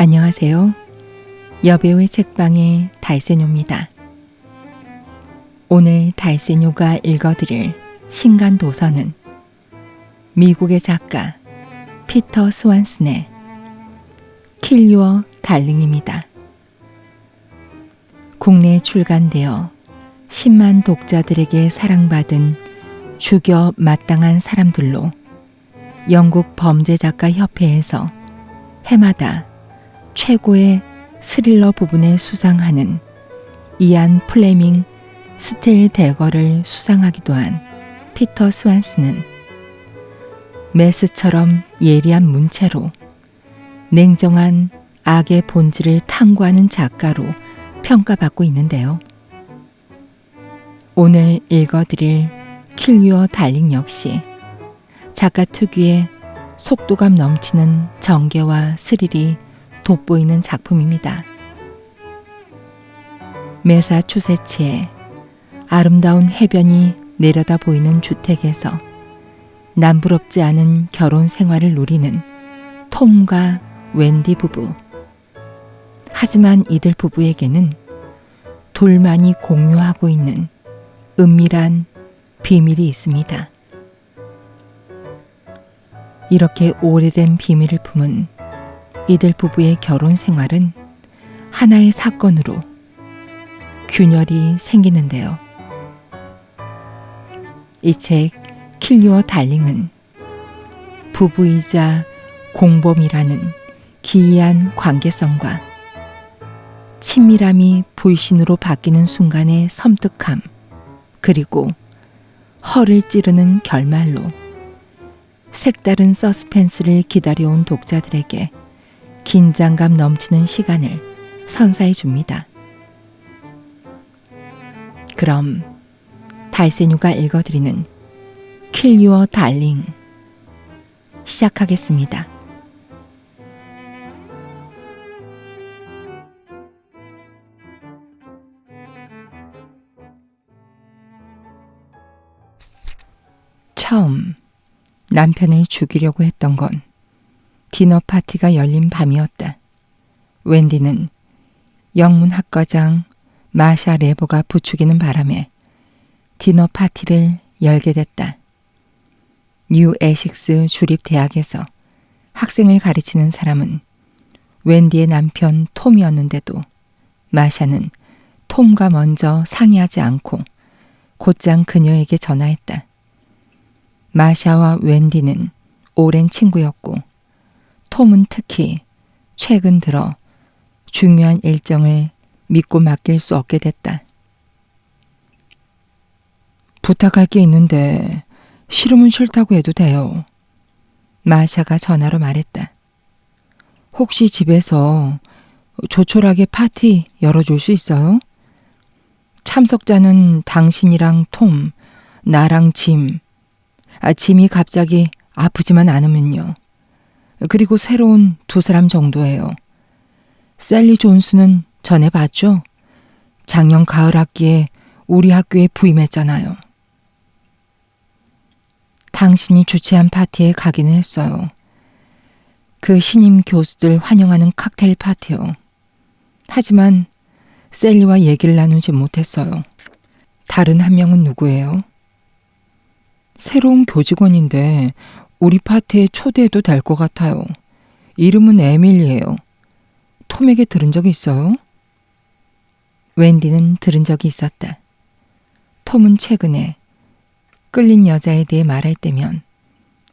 안녕하세요. 여배우의 책방의 달세뇨입니다. 오늘 달세뇨가 읽어드릴 신간 도서는 미국의 작가 피터 스완슨의 Kill Your Darling입니다. 국내에 출간되어 10만 독자들에게 사랑받은 죽여 마땅한 사람들로 영국 범죄작가협회에서 해마다 최고의 스릴러 부분에 수상하는 이안 플레밍 스틸 대거를 수상하기도 한 피터 스완슨은 메스처럼 예리한 문체로 냉정한 악의 본질을 탐구하는 작가로 평가받고 있는데요. 오늘 읽어드릴 Kill Your Darling 역시 작가 특유의 속도감 넘치는 전개와 스릴이 돋보이는 작품입니다. 매사추세츠의 아름다운 해변이 내려다 보이는 주택에서 남부럽지 않은 결혼 생활을 누리는 톰과 웬디 부부. 하지만 이들 부부에게는 둘만이 공유하고 있는 은밀한 비밀이 있습니다. 이렇게 오래된 비밀을 품은 이들 부부의 결혼 생활은 하나의 사건으로 균열이 생기는데요. 이 책 Kill Your Darling은 부부이자 공범이라는 기이한 관계성과 친밀함이 불신으로 바뀌는 순간의 섬뜩함, 그리고 허를 찌르는 결말로 색다른 서스펜스를 기다려온 독자들에게 긴장감 넘치는 시간을 선사해 줍니다. 그럼 달세뇨가 읽어드리는 Kill Your Darling 시작하겠습니다. 처음 남편을 죽이려고 했던 건 디너 파티가 열린 밤이었다. 웬디는 영문학과장 마샤 레버가 부추기는 바람에 디너 파티를 열게 됐다. 뉴 에식스 주립대학에서 학생을 가르치는 사람은 웬디의 남편 톰이었는데도 마샤는 톰과 먼저 상의하지 않고 곧장 그녀에게 전화했다. 마샤와 웬디는 오랜 친구였고 톰은 특히 최근 들어 중요한 일정을 믿고 맡길 수 없게 됐다. 부탁할 게 있는데 싫으면 싫다고 해도 돼요. 마샤가 전화로 말했다. 혹시 집에서 조촐하게 파티 열어줄 수 있어요? 참석자는 당신이랑 톰, 나랑 짐이 갑자기 아프지만 않으면요. 그리고 새로운 2사람 정도예요. 셀리 존스는 전에 봤죠? 작년 가을 학기에 우리 학교에 부임했잖아요. 당신이 주최한 파티에 가기는 했어요. 그 신임 교수들 환영하는 칵테일 파티요. 하지만 셀리와 얘기를 나누지 못했어요. 다른 한 명은 누구예요? 새로운 교직원인데 우리 파티에 초대해도 될 것 같아요. 이름은 에밀리예요. 톰에게 들은 적이 있어요? 웬디는 들은 적이 있었다. 톰은 최근에 끌린 여자에 대해 말할 때면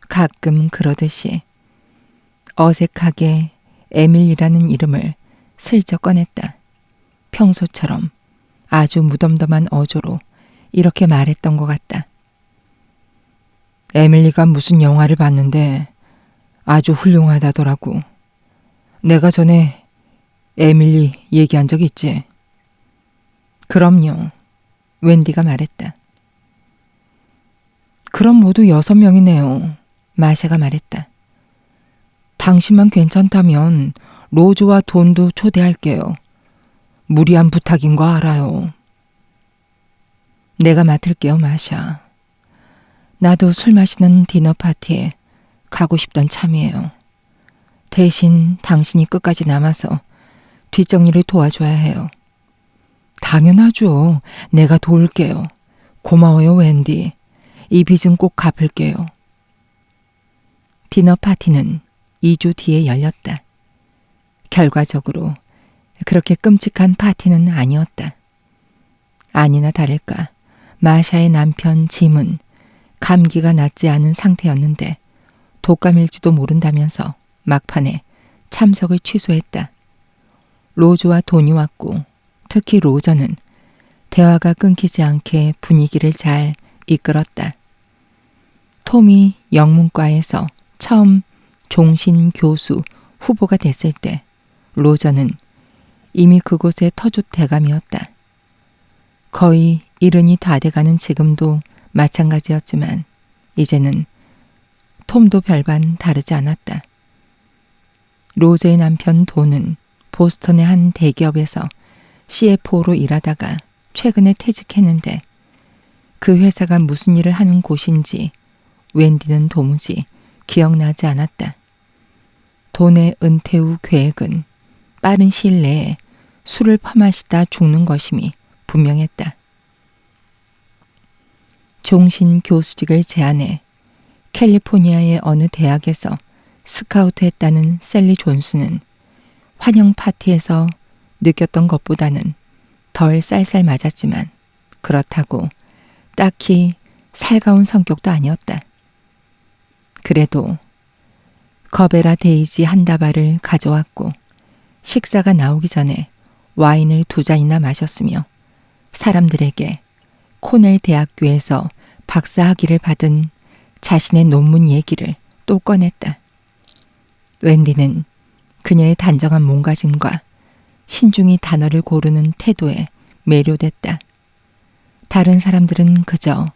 가끔 그러듯이 어색하게 에밀리라는 이름을 슬쩍 꺼냈다. 평소처럼 아주 무덤덤한 어조로 이렇게 말했던 것 같다. 에밀리가 무슨 영화를 봤는데 아주 훌륭하다더라고. 내가 전에 에밀리 얘기한 적 있지? 그럼요. 웬디가 말했다. 그럼 모두 6명이네요. 마샤가 말했다. 당신만 괜찮다면 로즈와 돈도 초대할게요. 무리한 부탁인 거 알아요. 내가 맡을게요, 마샤. 나도 술 마시는 디너 파티에 가고 싶던 참이에요. 대신 당신이 끝까지 남아서 뒷정리를 도와줘야 해요. 당연하죠. 내가 도울게요. 고마워요, 웬디. 이 빚은 꼭 갚을게요. 디너 파티는 2주 뒤에 열렸다. 결과적으로 그렇게 끔찍한 파티는 아니었다. 아니나 다를까 마샤의 남편 짐은 감기가 낫지 않은 상태였는데 독감일지도 모른다면서 막판에 참석을 취소했다. 로즈와 돈이 왔고 특히 로저는 대화가 끊기지 않게 분위기를 잘 이끌었다. 톰이 영문과에서 처음 종신 교수 후보가 됐을 때 로저는 이미 그곳의 터줏 대감이었다. 거의 70이 다 돼가는 지금도 마찬가지였지만 이제는 톰도 별반 다르지 않았다. 로저의 남편 돈은 보스턴의 한 대기업에서 CFO로 일하다가 최근에 퇴직했는데 그 회사가 무슨 일을 하는 곳인지 웬디는 도무지 기억나지 않았다. 돈의 은퇴 후 계획은 빠른 시일 내에 술을 퍼마시다 죽는 것임이 분명했다. 종신 교수직을 제안해 캘리포니아의 어느 대학에서 스카우트했다는 셀리 존스는 환영 파티에서 느꼈던 것보다는 덜 쌀쌀 맞았지만 그렇다고 딱히 살가운 성격도 아니었다. 그래도 거베라 데이지 한 다발을 가져왔고 식사가 나오기 전에 와인을 2잔이나 마셨으며 사람들에게 코넬 대학교에서 박사학위를 받은 자신의 논문 얘기를 또 꺼냈다. 웬디는 그녀의 단정한 몸가짐과 신중히 단어를 고르는 태도에 매료됐다. 다른 사람들은 그저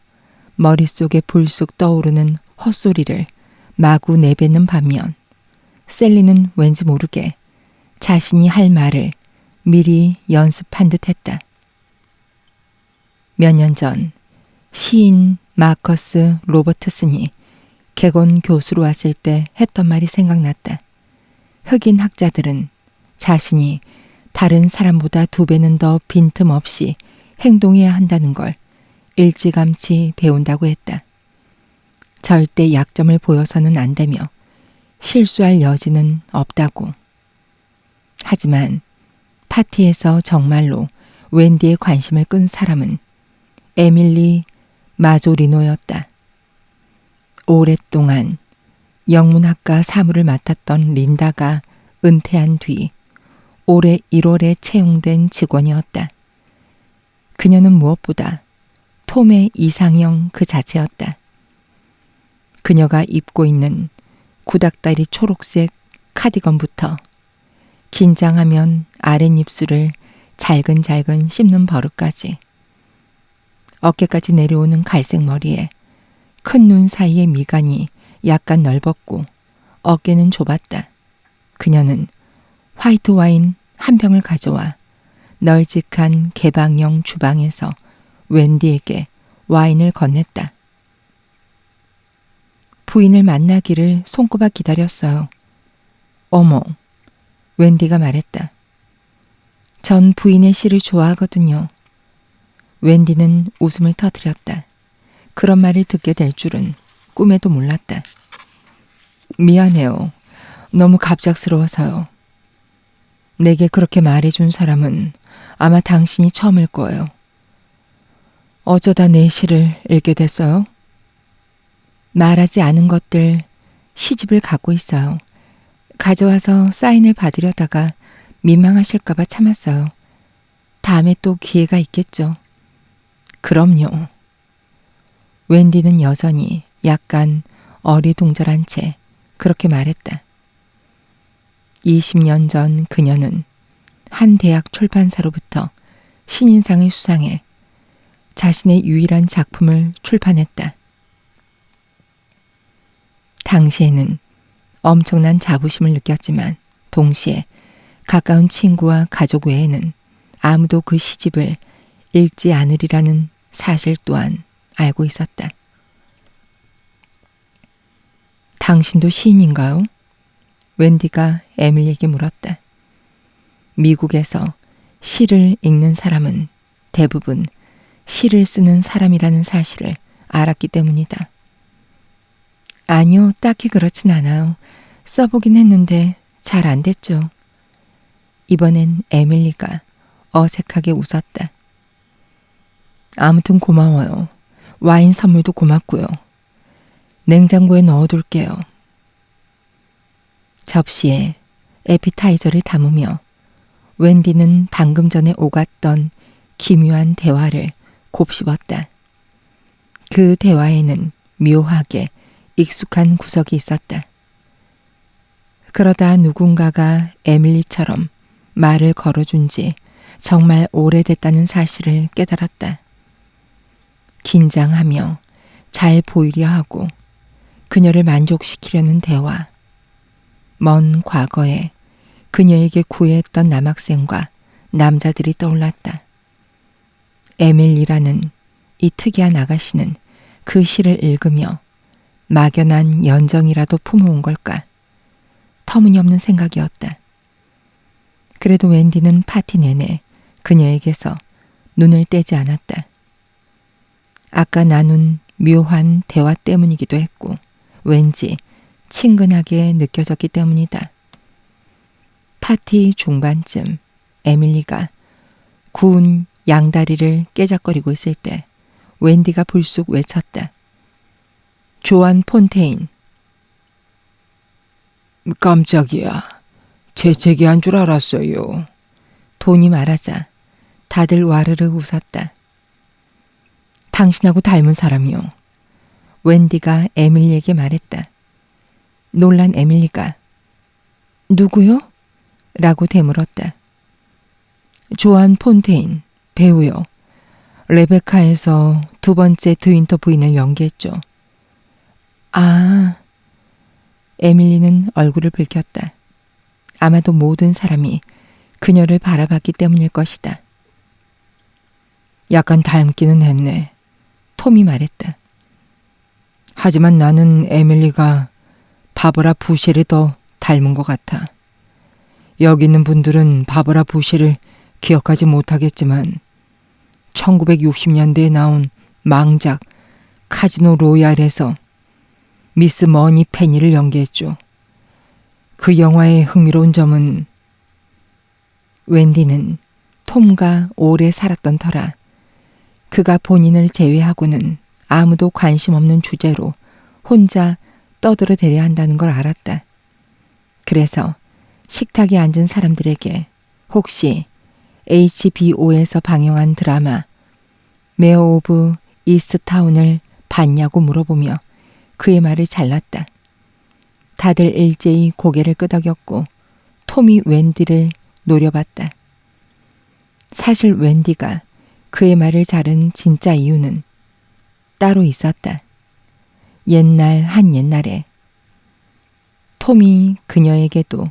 머릿속에 불쑥 떠오르는 헛소리를 마구 내뱉는 반면 셀리는 왠지 모르게 자신이 할 말을 미리 연습한 듯 했다. 몇 년 전 시인 마커스 로버트슨이 객원 교수로 왔을 때 했던 말이 생각났다. 흑인 학자들은 자신이 다른 사람보다 2배는 더 빈틈없이 행동해야 한다는 걸 일찌감치 배운다고 했다. 절대 약점을 보여서는 안 되며 실수할 여지는 없다고. 하지만 파티에서 정말로 웬디의 관심을 끈 사람은 에밀리 마조리노였다. 오랫동안 영문학과 사무를 맡았던 린다가 은퇴한 뒤 올해 1월에 채용된 직원이었다. 그녀는 무엇보다 톰의 이상형 그 자체였다. 그녀가 입고 있는 구닥다리 초록색 카디건부터 긴장하면 아랫입술을 잘근잘근 씹는 버릇까지 어깨까지 내려오는 갈색 머리에 큰 눈 사이의 미간이 약간 넓었고 어깨는 좁았다. 그녀는 화이트 와인 한 병을 가져와 널찍한 개방형 주방에서 웬디에게 와인을 건넸다. 부인을 만나기를 손꼽아 기다렸어요. 어머, 웬디가 말했다. 전 부인의 시를 좋아하거든요. 웬디는 웃음을 터뜨렸다. 그런 말을 듣게 될 줄은 꿈에도 몰랐다. 미안해요. 너무 갑작스러워서요. 내게 그렇게 말해준 사람은 아마 당신이 처음일 거예요. 어쩌다 내 시를 읽게 됐어요? 말하지 않은 것들 시집을 갖고 있어요. 가져와서 사인을 받으려다가 민망하실까봐 참았어요. 다음에 또 기회가 있겠죠. 그럼요. 웬디는 여전히 약간 어리둥절한 채 그렇게 말했다. 20년 전 그녀는 한 대학 출판사로부터 신인상을 수상해 자신의 유일한 작품을 출판했다. 당시에는 엄청난 자부심을 느꼈지만 동시에 가까운 친구와 가족 외에는 아무도 그 시집을 읽지 않으리라는 사실 또한 알고 있었다. 당신도 시인인가요? 웬디가 에밀리에게 물었다. 미국에서 시를 읽는 사람은 대부분 시를 쓰는 사람이라는 사실을 알았기 때문이다. 아니요, 딱히 그렇진 않아요. 써보긴 했는데 잘 안 됐죠. 이번엔 에밀리가 어색하게 웃었다. 아무튼 고마워요. 와인 선물도 고맙고요. 냉장고에 넣어둘게요. 접시에 에피타이저를 담으며 웬디는 방금 전에 오갔던 기묘한 대화를 곱씹었다. 그 대화에는 묘하게 익숙한 구석이 있었다. 그러다 누군가가 에밀리처럼 말을 걸어준 지 정말 오래됐다는 사실을 깨달았다. 긴장하며 잘 보이려 하고 그녀를 만족시키려는 대화. 먼 과거에 그녀에게 구애했던 남학생과 남자들이 떠올랐다. 에밀리라는 이 특이한 아가씨는 그 시를 읽으며 막연한 연정이라도 품어온 걸까? 터무니없는 생각이었다. 그래도 웬디는 파티 내내 그녀에게서 눈을 떼지 않았다. 아까 나눈 묘한 대화 때문이기도 했고 왠지 친근하게 느껴졌기 때문이다. 파티 중반쯤 에밀리가 구운 양다리를 깨작거리고 있을 때 웬디가 불쑥 외쳤다. 조안 폰테인. 깜짝이야. 재채기한 줄 알았어요. 돈이 말하자 다들 와르르 웃었다. 당신하고 닮은 사람이요. 웬디가 에밀리에게 말했다. 놀란 에밀리가 누구요? 라고 되물었다. 조안 폰테인, 배우요. 레베카에서 두 번째 드윈터 부인을 연기했죠. 아, 에밀리는 얼굴을 붉혔다. 아마도 모든 사람이 그녀를 바라봤기 때문일 것이다. 약간 닮기는 했네. 톰이 말했다. 하지만 나는 에밀리가 바버라 부시를 더 닮은 것 같아. 여기 있는 분들은 바버라 부시를 기억하지 못하겠지만 1960년대에 나온 망작 카지노 로얄에서 미스 머니 페니를 연기했죠. 그 영화의 흥미로운 점은 웬디는 톰과 오래 살았던 터라 그가 본인을 제외하고는 아무도 관심 없는 주제로 혼자 떠들어대려 한다는 걸 알았다. 그래서 식탁에 앉은 사람들에게 혹시 HBO에서 방영한 드라마 메어 오브 이스트타운을 봤냐고 물어보며 그의 말을 잘랐다. 다들 일제히 고개를 끄덕였고 톰이 웬디를 노려봤다. 사실 웬디가 그의 말을 자른 진짜 이유는 따로 있었다. 옛날 한 옛날에 톰이 그녀에게도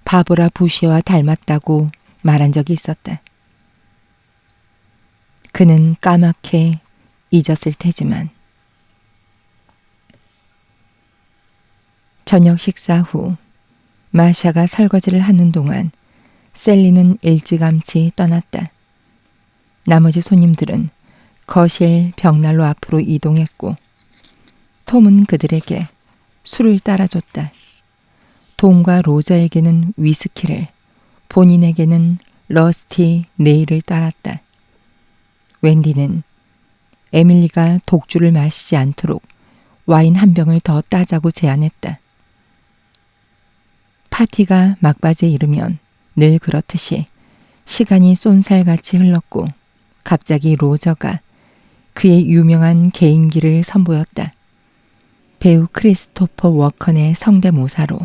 바브라 부시와 닮았다고 말한 적이 있었다. 그는 까맣게 잊었을 테지만 저녁 식사 후 마샤가 설거지를 하는 동안 셀리는 일찌감치 떠났다. 나머지 손님들은 거실 벽난로 앞으로 이동했고 톰은 그들에게 술을 따라줬다. 톰과 로저에게는 위스키를, 본인에게는 러스티 네일을 따랐다. 웬디는 에밀리가 독주를 마시지 않도록 와인 한 병을 더 따자고 제안했다. 파티가 막바지에 이르면 늘 그렇듯이 시간이 쏜살같이 흘렀고 갑자기 로저가 그의 유명한 개인기를 선보였다. 배우 크리스토퍼 워컨의 성대모사로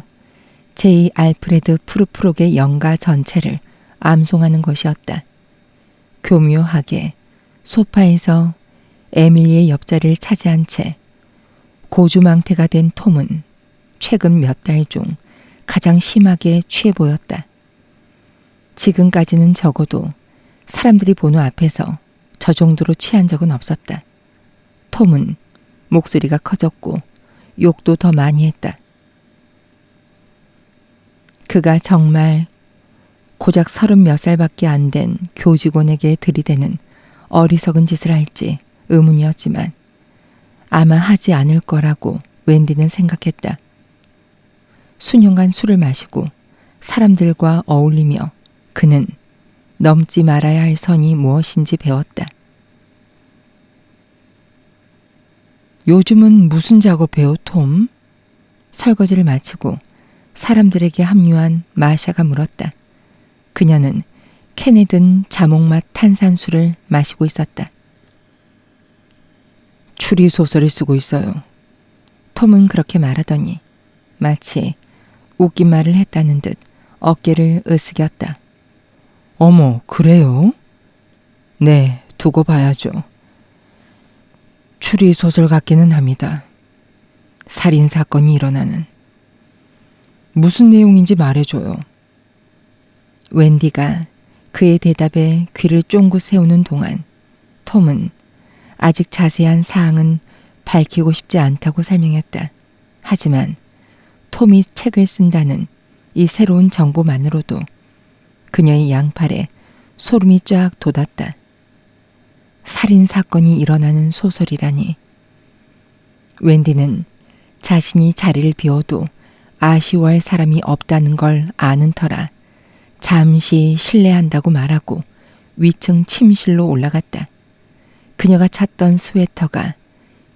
제2 알프레드 프루프록의 영가 전체를 암송하는 것이었다. 교묘하게 소파에서 에밀리의 옆자리를 차지한 채 고주망태가 된 톰은 최근 몇 달 중 가장 심하게 취해 보였다. 지금까지는 적어도 사람들이 보는 앞에서 저 정도로 취한 적은 없었다. 톰은 목소리가 커졌고 욕도 더 많이 했다. 그가 정말 고작 30몇 살밖에 안 된 교직원에게 들이대는 어리석은 짓을 할지 의문이었지만 아마 하지 않을 거라고 웬디는 생각했다. 수년간 술을 마시고 사람들과 어울리며 그는 넘지 말아야 할 선이 무엇인지 배웠다. 요즘은 무슨 작업해요, 톰? 설거지를 마치고 사람들에게 합류한 마샤가 물었다. 그녀는 캔에 든 자몽맛 탄산수를 마시고 있었다. 추리소설을 쓰고 있어요. 톰은 그렇게 말하더니 마치 웃긴 말을 했다는 듯 어깨를 으스겼다. 어머, 그래요? 네, 두고 봐야죠. 추리소설 같기는 합니다. 살인사건이 일어나는. 무슨 내용인지 말해줘요. 웬디가 그의 대답에 귀를 쫑긋 세우는 동안 톰은 아직 자세한 사항은 밝히고 싶지 않다고 설명했다. 하지만 톰이 책을 쓴다는 이 새로운 정보만으로도 그녀의 양팔에 소름이 쫙 돋았다. 살인사건이 일어나는 소설이라니. 웬디는 자신이 자리를 비워도 아쉬워할 사람이 없다는 걸 아는 터라 잠시 실례한다고 말하고 위층 침실로 올라갔다. 그녀가 찾던 스웨터가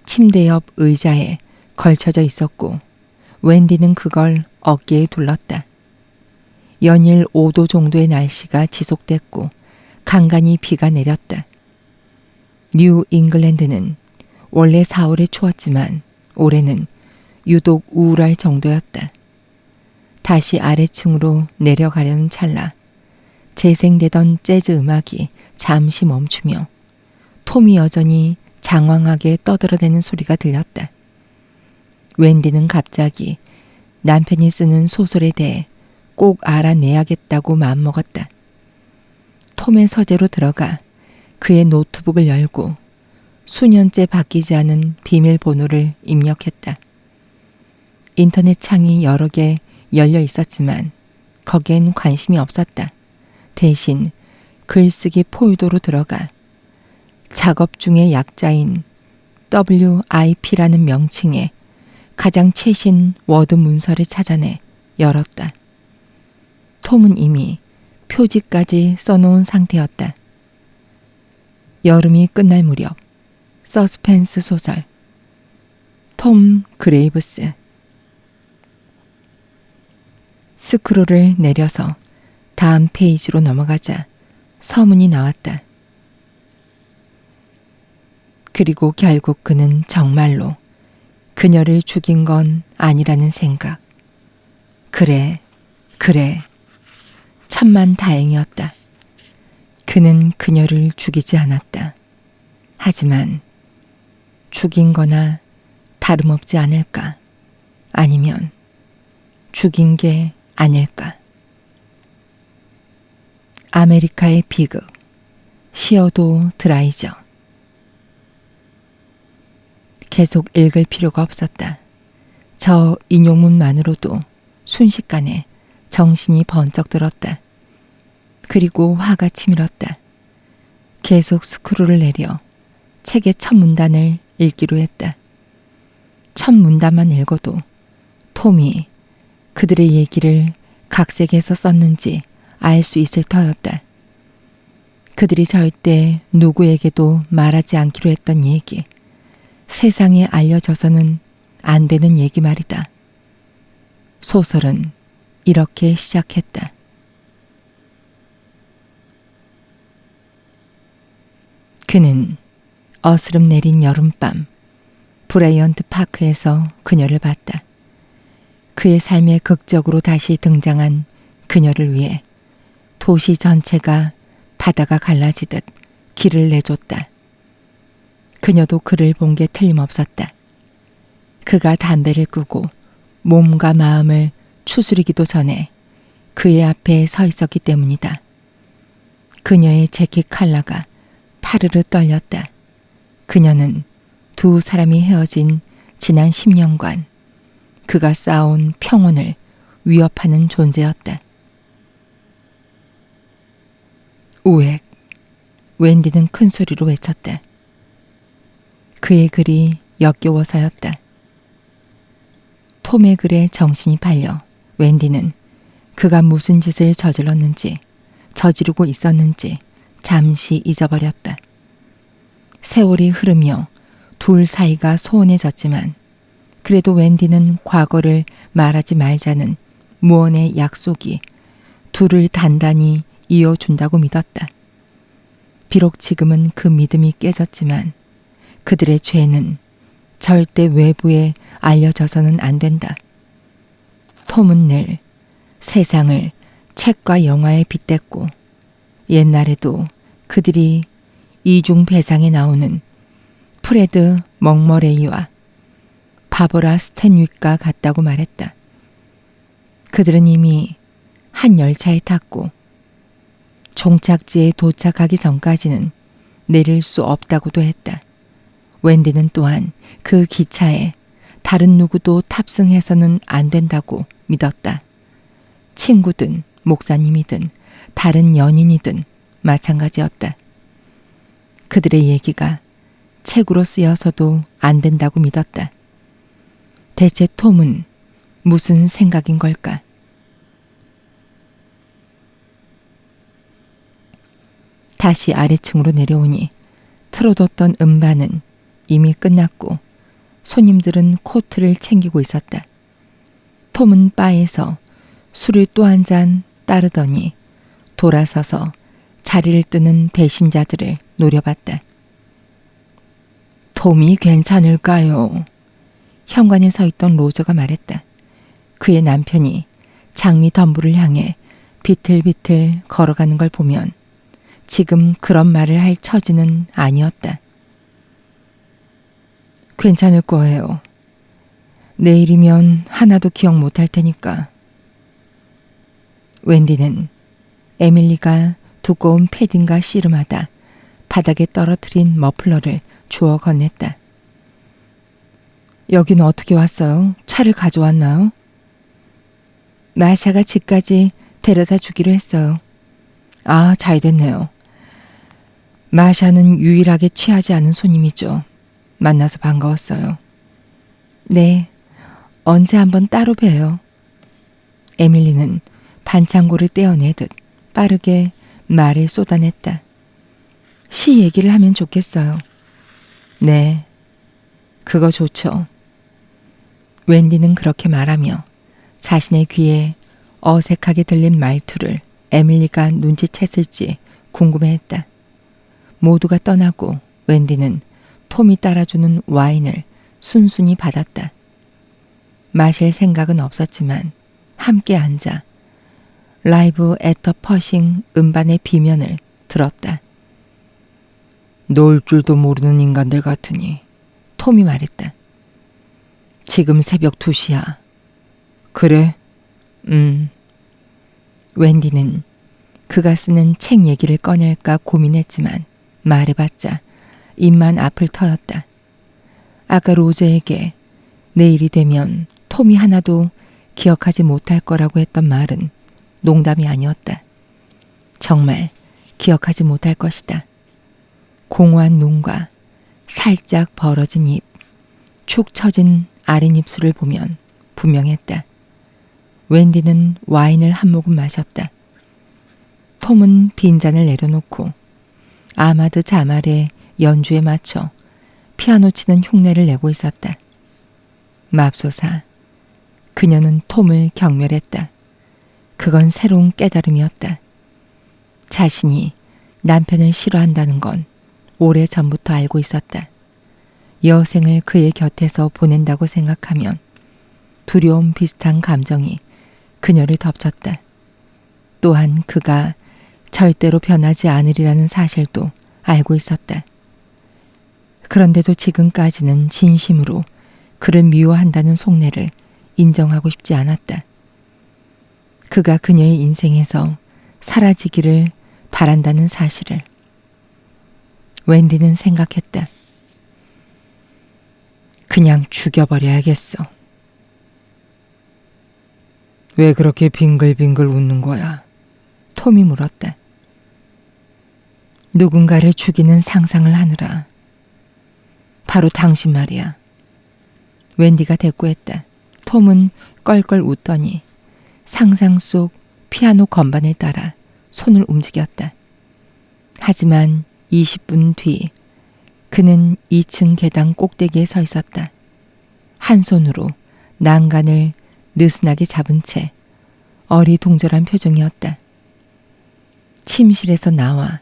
침대 옆 의자에 걸쳐져 있었고 웬디는 그걸 어깨에 둘렀다. 연일 5도 정도의 날씨가 지속됐고 간간히 비가 내렸다. 뉴 잉글랜드는 원래 4월에 추웠지만 올해는 유독 우울할 정도였다. 다시 아래층으로 내려가려는 찰나 재생되던 재즈 음악이 잠시 멈추며 톰이 여전히 장황하게 떠들어대는 소리가 들렸다. 웬디는 갑자기 남편이 쓰는 소설에 대해 꼭 알아내야겠다고 마음먹었다. 톰의 서재로 들어가 그의 노트북을 열고 수년째 바뀌지 않은 비밀번호를 입력했다. 인터넷 창이 여러 개 열려 있었지만 거기엔 관심이 없었다. 대신 글쓰기 폴더로 들어가 작업 중의 약자인 WIP라는 명칭의 가장 최신 워드 문서를 찾아내 열었다. 톰은 이미 표지까지 써놓은 상태였다. 여름이 끝날 무렵 서스펜스 소설 톰 그레이브스. 스크롤을 내려서 다음 페이지로 넘어가자 서문이 나왔다. 그리고 결국 그는 정말로 그녀를 죽인 건 아니라는 생각. 그래. 천만 다행이었다. 그는 그녀를 죽이지 않았다. 하지만 죽인 거나 다름없지 않을까? 아니면 죽인 게 아닐까? 아메리카의 비극, 시어도 드라이저. 계속 읽을 필요가 없었다. 저 인용문만으로도 순식간에 정신이 번쩍 들었다. 그리고 화가 치밀었다. 계속 스크롤을 내려 책의 첫 문단을 읽기로 했다. 첫 문단만 읽어도 톰이 그들의 얘기를 각색해서 썼는지 알 수 있을 터였다. 그들이 절대 누구에게도 말하지 않기로 했던 얘기. 세상에 알려져서는 안 되는 얘기 말이다. 소설은 이렇게 시작했다. 그는 어스름 내린 여름밤 브라이언트 파크에서 그녀를 봤다. 그의 삶에 극적으로 다시 등장한 그녀를 위해 도시 전체가 바다가 갈라지듯 길을 내줬다. 그녀도 그를 본 게 틀림없었다. 그가 담배를 끄고 몸과 마음을 추스리기도 전에 그의 앞에 서 있었기 때문이다. 그녀의 재킷 칼라가 파르르 떨렸다. 그녀는 두 사람이 헤어진 지난 10년간 그가 쌓아온 평온을 위협하는 존재였다. 우엑! 웬디는 큰 소리로 외쳤다. 그의 글이 역겨워서였다. 톰의 글에 정신이 팔려 웬디는 그가 무슨 짓을 저질렀는지, 저지르고 있었는지 잠시 잊어버렸다. 세월이 흐르며 둘 사이가 소원해졌지만 그래도 웬디는 과거를 말하지 말자는 무언의 약속이 둘을 단단히 이어준다고 믿었다. 비록 지금은 그 믿음이 깨졌지만 그들의 죄는 절대 외부에 알려져서는 안 된다. 톰은 늘 세상을 책과 영화에 빗댔고 옛날에도 그들이 이중 배상에 나오는 프레드 먹머레이와 바버라 스탠윅과 같다고 말했다. 그들은 이미 한 열차에 탔고 종착지에 도착하기 전까지는 내릴 수 없다고도 했다. 웬디는 또한 그 기차에 다른 누구도 탑승해서는 안 된다고 믿었다. 친구든 목사님이든 다른 연인이든 마찬가지였다. 그들의 얘기가 책으로 쓰여서도 안 된다고 믿었다. 대체 톰은 무슨 생각인 걸까? 다시 아래층으로 내려오니 틀어뒀던 음반은 이미 끝났고 손님들은 코트를 챙기고 있었다. 톰은 바에서 술을 또 한 잔 따르더니 돌아서서 자리를 뜨는 배신자들을 노려봤다. 톰이 괜찮을까요? 현관에 서 있던 로저가 말했다. 그의 남편이 장미 덤불을 향해 비틀비틀 걸어가는 걸 보면 지금 그런 말을 할 처지는 아니었다. 괜찮을 거예요. 내일이면 하나도 기억 못할 테니까. 웬디는 에밀리가 두꺼운 패딩과 씨름하다 바닥에 떨어뜨린 머플러를 주워 건넸다. 여긴 어떻게 왔어요? 차를 가져왔나요? 마샤가 집까지 데려다 주기로 했어요. 아, 잘 됐네요. 마샤는 유일하게 취하지 않은 손님이죠. 만나서 반가웠어요. 네, 언제 한번 따로 봬요. 에밀리는 반창고를 떼어내듯 빠르게 말을 쏟아냈다. 시 얘기를 하면 좋겠어요. 네, 그거 좋죠. 웬디는 그렇게 말하며 자신의 귀에 어색하게 들린 말투를 에밀리가 눈치챘을지 궁금해했다. 모두가 떠나고 웬디는 톰이 따라주는 와인을 순순히 받았다. 마실 생각은 없었지만 함께 앉아 라이브 애터 퍼싱 음반의 비면을 들었다. 놀 줄도 모르는 인간들 같으니, 톰이 말했다. 지금 새벽 2시야. 그래? 웬디는 그가 쓰는 책 얘기를 꺼낼까 고민했지만 말해봤자 입만 앞을 터였다. 아까 로저에게 내일이 되면 톰이 하나도 기억하지 못할 거라고 했던 말은 농담이 아니었다. 정말 기억하지 못할 것이다. 공허한 눈과 살짝 벌어진 입, 축 처진 아랫입술을 보면 분명했다. 웬디는 와인을 한 모금 마셨다. 톰은 빈잔을 내려놓고 아마드 자말의 연주에 맞춰 피아노 치는 흉내를 내고 있었다. 맙소사, 그녀는 톰을 경멸했다. 그건 새로운 깨달음이었다. 자신이 남편을 싫어한다는 건 오래전부터 알고 있었다. 여생을 그의 곁에서 보낸다고 생각하면 두려움 비슷한 감정이 그녀를 덮쳤다. 또한 그가 절대로 변하지 않으리라는 사실도 알고 있었다. 그런데도 지금까지는 진심으로 그를 미워한다는 속내를 인정하고 싶지 않았다. 그가 그녀의 인생에서 사라지기를 바란다는 사실을. 웬디는 생각했다. 그냥 죽여버려야겠어. 왜 그렇게 빙글빙글 웃는 거야? 톰이 물었다. 누군가를 죽이는 상상을 하느라. 바로 당신 말이야. 웬디가 대꾸했다. 톰은 껄껄 웃더니 상상 속 피아노 건반을 따라 손을 움직였다. 하지만 20분 뒤 그는 2층 계단 꼭대기에 서 있었다. 한 손으로 난간을 느슨하게 잡은 채 어리동절한 표정이었다. 침실에서 나와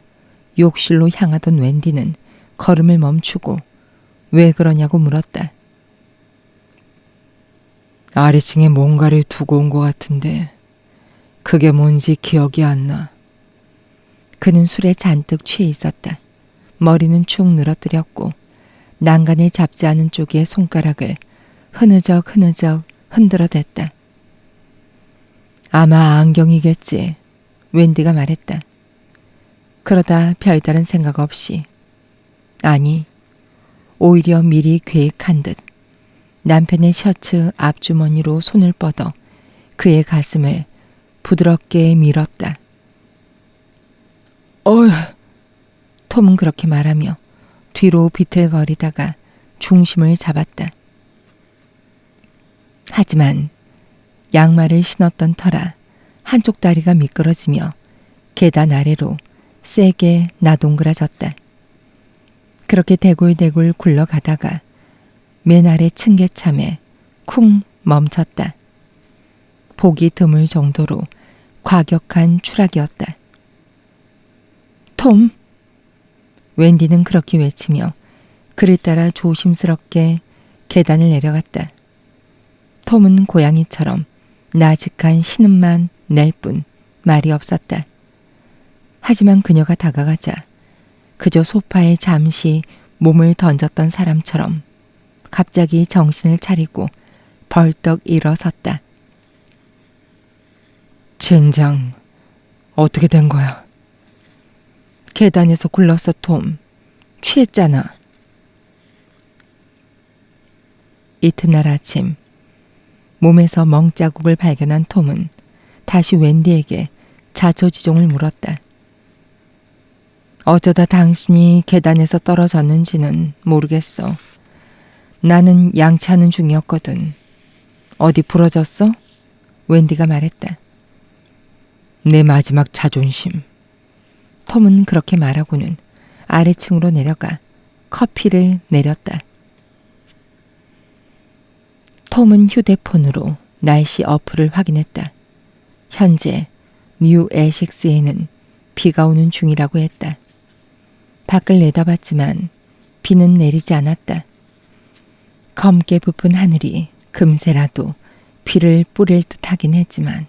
욕실로 향하던 웬디는 걸음을 멈추고 왜 그러냐고 물었다. 아래층에 뭔가를 두고 온 것 같은데 그게 뭔지 기억이 안 나. 그는 술에 잔뜩 취해 있었다. 머리는 축 늘어뜨렸고 난간을 잡지 않은 쪽에 손가락을 흐느적 흔들어댔다. 아마 안경이겠지. 웬디가 말했다. 그러다 별다른 생각 없이 아니 오히려 미리 계획한 듯 남편의 셔츠 앞주머니로 손을 뻗어 그의 가슴을 부드럽게 밀었다. 어휴. 톰은 그렇게 말하며 뒤로 비틀거리다가 중심을 잡았다. 하지만 양말을 신었던 터라 한쪽 다리가 미끄러지며 계단 아래로 세게 나동그라졌다. 그렇게 대굴대굴 굴러가다가 맨 아래 층계참에 쿵 멈췄다. 보기 드물 정도로 과격한 추락이었다. 톰! 웬디는 그렇게 외치며 그를 따라 조심스럽게 계단을 내려갔다. 톰은 고양이처럼 나직한 신음만 낼 뿐 말이 없었다. 하지만 그녀가 다가가자 그저 소파에 잠시 몸을 던졌던 사람처럼 갑자기 정신을 차리고 벌떡 일어섰다. 젠장, 어떻게 된 거야? 계단에서 굴렀어, 톰. 취했잖아. 이튿날 아침 몸에서 멍자국을 발견한 톰은 다시 웬디에게 자초지종을 물었다. 어쩌다 당신이 계단에서 떨어졌는지는 모르겠어. 나는 양치하는 중이었거든. 어디 부러졌어? 웬디가 말했다. 내 마지막 자존심. 톰은 그렇게 말하고는 아래층으로 내려가 커피를 내렸다. 톰은 휴대폰으로 날씨 어플을 확인했다. 현재 뉴 에식스에는 비가 오는 중이라고 했다. 밖을 내다봤지만 비는 내리지 않았다. 검게 부푼 하늘이 금세라도 비를 뿌릴 듯 하긴 했지만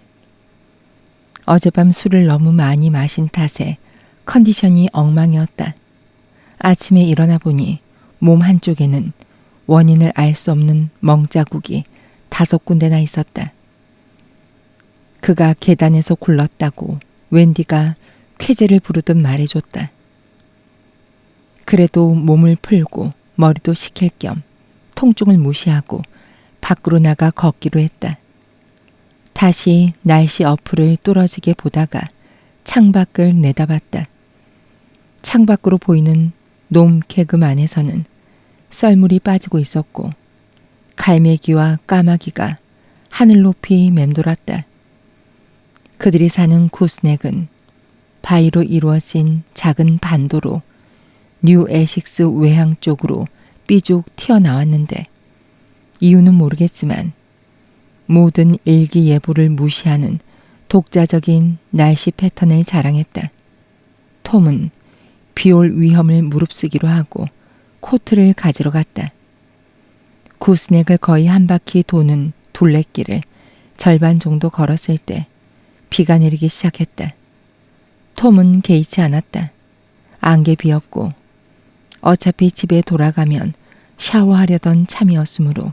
어젯밤 술을 너무 많이 마신 탓에 컨디션이 엉망이었다. 아침에 일어나 보니 몸 한쪽에는 원인을 알 수 없는 멍자국이 5군데나 있었다. 그가 계단에서 굴렀다고 웬디가 쾌재를 부르듯 말해줬다. 그래도 몸을 풀고 머리도 식힐 겸 통증을 무시하고 밖으로 나가 걷기로 했다. 다시 날씨 어플을 뚫어지게 보다가 창밖을 내다봤다. 창밖으로 보이는 놈 개금 안에서는 썰물이 빠지고 있었고 갈매기와 까마귀가 하늘 높이 맴돌았다. 그들이 사는 구스넥은 바위로 이루어진 작은 반도로 뉴 에식스 외향 쪽으로 삐죽 튀어나왔는데 이유는 모르겠지만 모든 일기예보를 무시하는 독자적인 날씨 패턴을 자랑했다. 톰은 비올 위험을 무릅쓰기로 하고 코트를 가지러 갔다. 구스넥을 거의 한 바퀴 도는 둘레길을 절반 정도 걸었을 때 비가 내리기 시작했다. 톰은 개의치 않았다. 안개 비었고 어차피 집에 돌아가면 샤워하려던 참이었으므로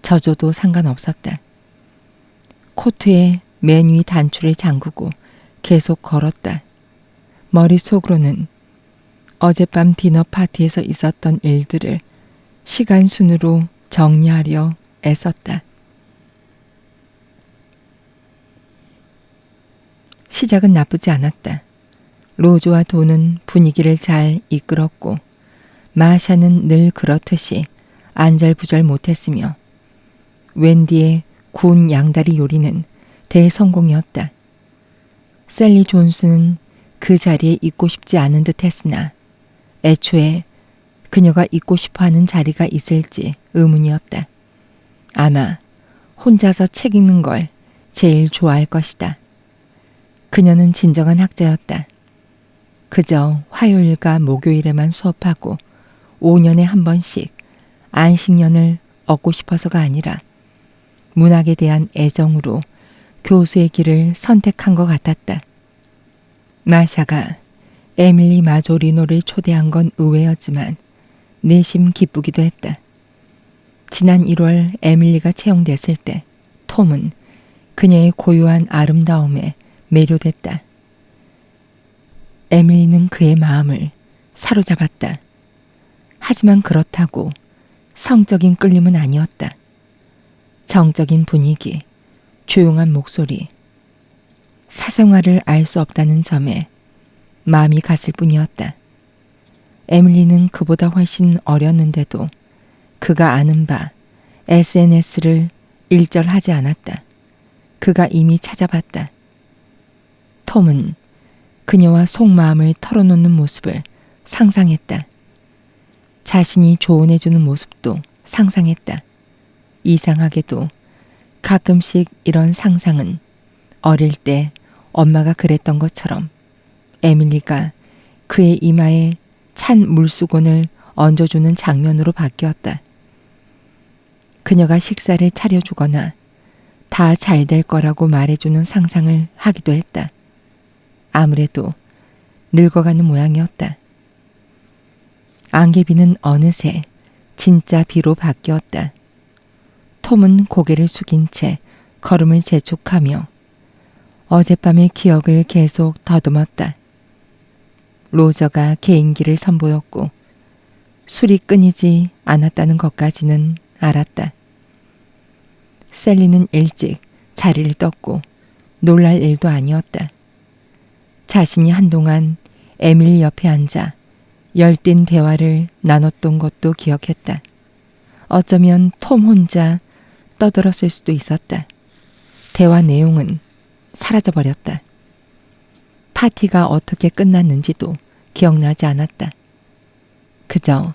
젖어도 상관없었다. 코트에 맨 위 단추를 잠그고 계속 걸었다. 머릿속으로는 어젯밤 디너 파티에서 있었던 일들을 시간 순으로 정리하려 애썼다. 시작은 나쁘지 않았다. 로즈와 돈은 분위기를 잘 이끌었고 마샤는 늘 그렇듯이 안절부절 못했으며 웬디의 구운 양다리 요리는 대성공이었다. 셀리 존스는 그 자리에 있고 싶지 않은 듯 했으나 애초에 그녀가 있고 싶어하는 자리가 있을지 의문이었다. 아마 혼자서 책 읽는 걸 제일 좋아할 것이다. 그녀는 진정한 학자였다. 그저 화요일과 목요일에만 수업하고 5년에 한 번씩 안식년을 얻고 싶어서가 아니라 문학에 대한 애정으로 교수의 길을 선택한 것 같았다. 마샤가 에밀리 마조리노를 초대한 건 의외였지만 내심 기쁘기도 했다. 지난 1월 에밀리가 채용됐을 때 톰은 그녀의 고요한 아름다움에 매료됐다. 에밀리는 그의 마음을 사로잡았다. 하지만 그렇다고 성적인 끌림은 아니었다. 정적인 분위기, 조용한 목소리, 사생활을 알 수 없다는 점에 마음이 갔을 뿐이었다. 에밀리는 그보다 훨씬 어렸는데도 그가 아는 바 SNS를 일절하지 않았다. 그가 이미 찾아봤다. 톰은 그녀와 속마음을 털어놓는 모습을 상상했다. 자신이 조언해주는 모습도 상상했다. 이상하게도 가끔씩 이런 상상은 어릴 때 엄마가 그랬던 것처럼 에밀리가 그의 이마에 찬 물수건을 얹어주는 장면으로 바뀌었다. 그녀가 식사를 차려주거나 다 잘 될 거라고 말해주는 상상을 하기도 했다. 아무래도 늙어가는 모양이었다. 안개비는 어느새 진짜 비로 바뀌었다. 톰은 고개를 숙인 채 걸음을 재촉하며 어젯밤의 기억을 계속 더듬었다. 로저가 개인기를 선보였고 술이 끊이지 않았다는 것까지는 알았다. 셀리는 일찍 자리를 떴고 놀랄 일도 아니었다. 자신이 한동안 에밀리 옆에 앉아 열띤 대화를 나눴던 것도 기억했다. 어쩌면 톰 혼자 떠들었을 수도 있었다. 대화 내용은 사라져버렸다. 파티가 어떻게 끝났는지도 기억나지 않았다. 그저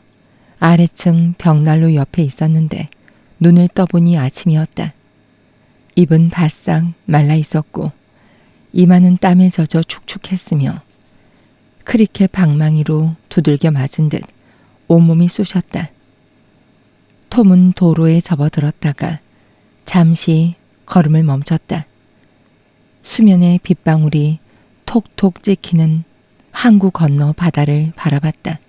아래층 벽난로 옆에 있었는데 눈을 떠보니 아침이었다. 입은 바싹 말라 있었고 이마는 땀에 젖어 축축했으며 크리켓 방망이로 두들겨 맞은 듯 온몸이 쑤셨다. 톰은 도로에 접어들었다가 잠시 걸음을 멈췄다. 수면에 빗방울이 톡톡 찍히는 항구 건너 바다를 바라봤다.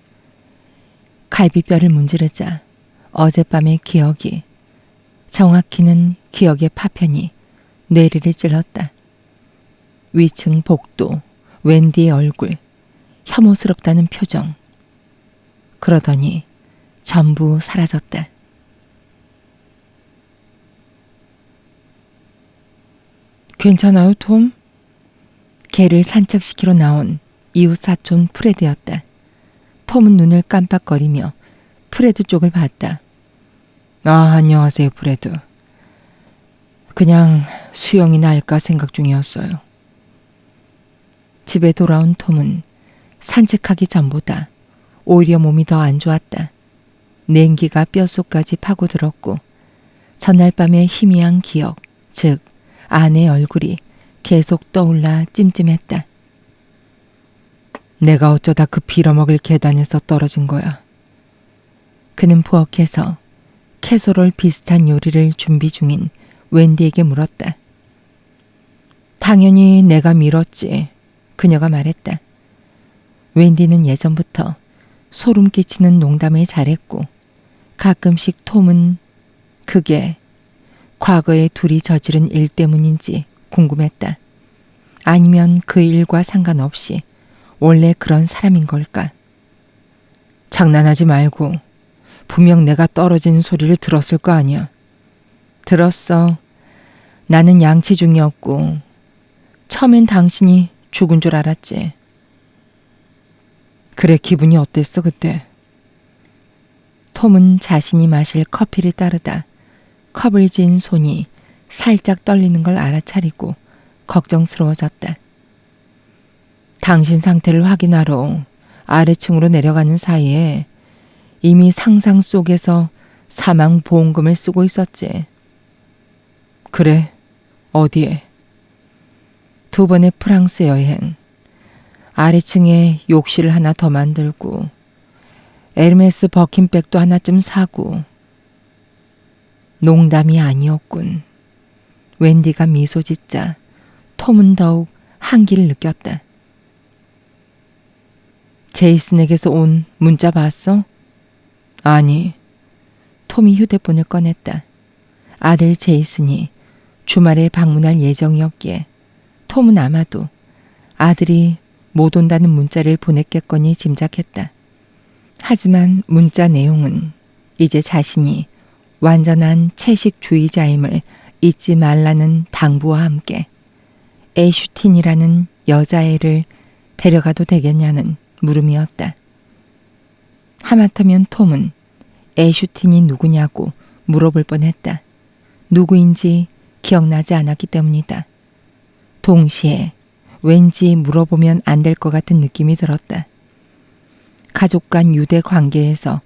갈비뼈를 문지르자 어젯밤의 기억이, 정확히는 기억의 파편이 뇌리를 찔렀다. 위층 복도, 웬디의 얼굴, 혐오스럽다는 표정. 그러더니 전부 사라졌다. 괜찮아요, 톰? 개를 산책시키러 나온 이웃 사촌 프레드였다. 톰은 눈을 깜빡거리며 프레드 쪽을 봤다. 아, 안녕하세요, 프레드. 그냥 수영이나 할까 생각 중이었어요. 집에 돌아온 톰은 산책하기 전보다 오히려 몸이 더 안 좋았다. 냉기가 뼛속까지 파고들었고 전날 밤의 희미한 기억, 즉 아내의 얼굴이 계속 떠올라 찜찜했다. 내가 어쩌다 그 빌어먹을 계단에서 떨어진 거야. 그는 부엌에서 캐서롤 비슷한 요리를 준비 중인 웬디에게 물었다. 당연히 내가 밀었지. 그녀가 말했다. 웬디는 예전부터 소름 끼치는 농담을 잘했고 가끔씩 톰은 그게 과거에 둘이 저지른 일 때문인지 궁금했다. 아니면 그 일과 상관없이 원래 그런 사람인 걸까? 장난하지 말고 분명 내가 떨어지는 소리를 들었을 거 아니야. 들었어. 나는 양치 중이었고 처음엔 당신이 죽은 줄 알았지. 그래, 기분이 어땠어 그때? 톰은 자신이 마실 커피를 따르다 컵을 쥔 손이 살짝 떨리는 걸 알아차리고 걱정스러워졌다. 당신 상태를 확인하러 아래층으로 내려가는 사이에 이미 상상 속에서 사망보험금을 쓰고 있었지. 그래, 어디에? 2번의 프랑스 여행. 아래층에 욕실을 하나 더 만들고 에르메스 버킨백도 하나쯤 사고. 농담이 아니었군. 웬디가 미소 짓자 톰은 더욱 한기를 느꼈다. 제이슨에게서 온 문자 봤어? 아니. 톰이 휴대폰을 꺼냈다. 아들 제이슨이 주말에 방문할 예정이었기에 톰은 아마도 아들이 못 온다는 문자를 보냈겠거니 짐작했다. 하지만 문자 내용은 이제 자신이 완전한 채식주의자임을 잊지 말라는 당부와 함께 애슈틴이라는 여자애를 데려가도 되겠냐는 물음이었다. 하마터면 톰은 애슈틴이 누구냐고 물어볼 뻔했다. 누구인지 기억나지 않았기 때문이다. 동시에 왠지 물어보면 안 될 것 같은 느낌이 들었다. 가족 간 유대 관계에서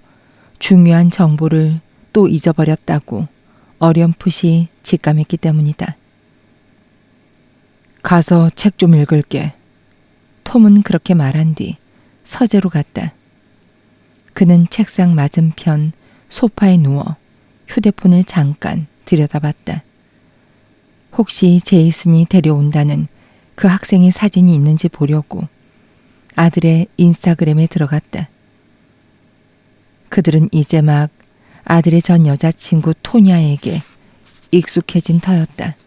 중요한 정보를 또 잊어버렸다고 어렴풋이 직감했기 때문이다. 가서 책 좀 읽을게. 톰은 그렇게 말한 뒤 서재로 갔다. 그는 책상 맞은편 소파에 누워 휴대폰을 잠깐 들여다봤다. 혹시 제이슨이 데려온다는 그 학생의 사진이 있는지 보려고 아들의 인스타그램에 들어갔다. 그들은 이제 막 아들의 전 여자친구 토냐에게 익숙해진 터였다.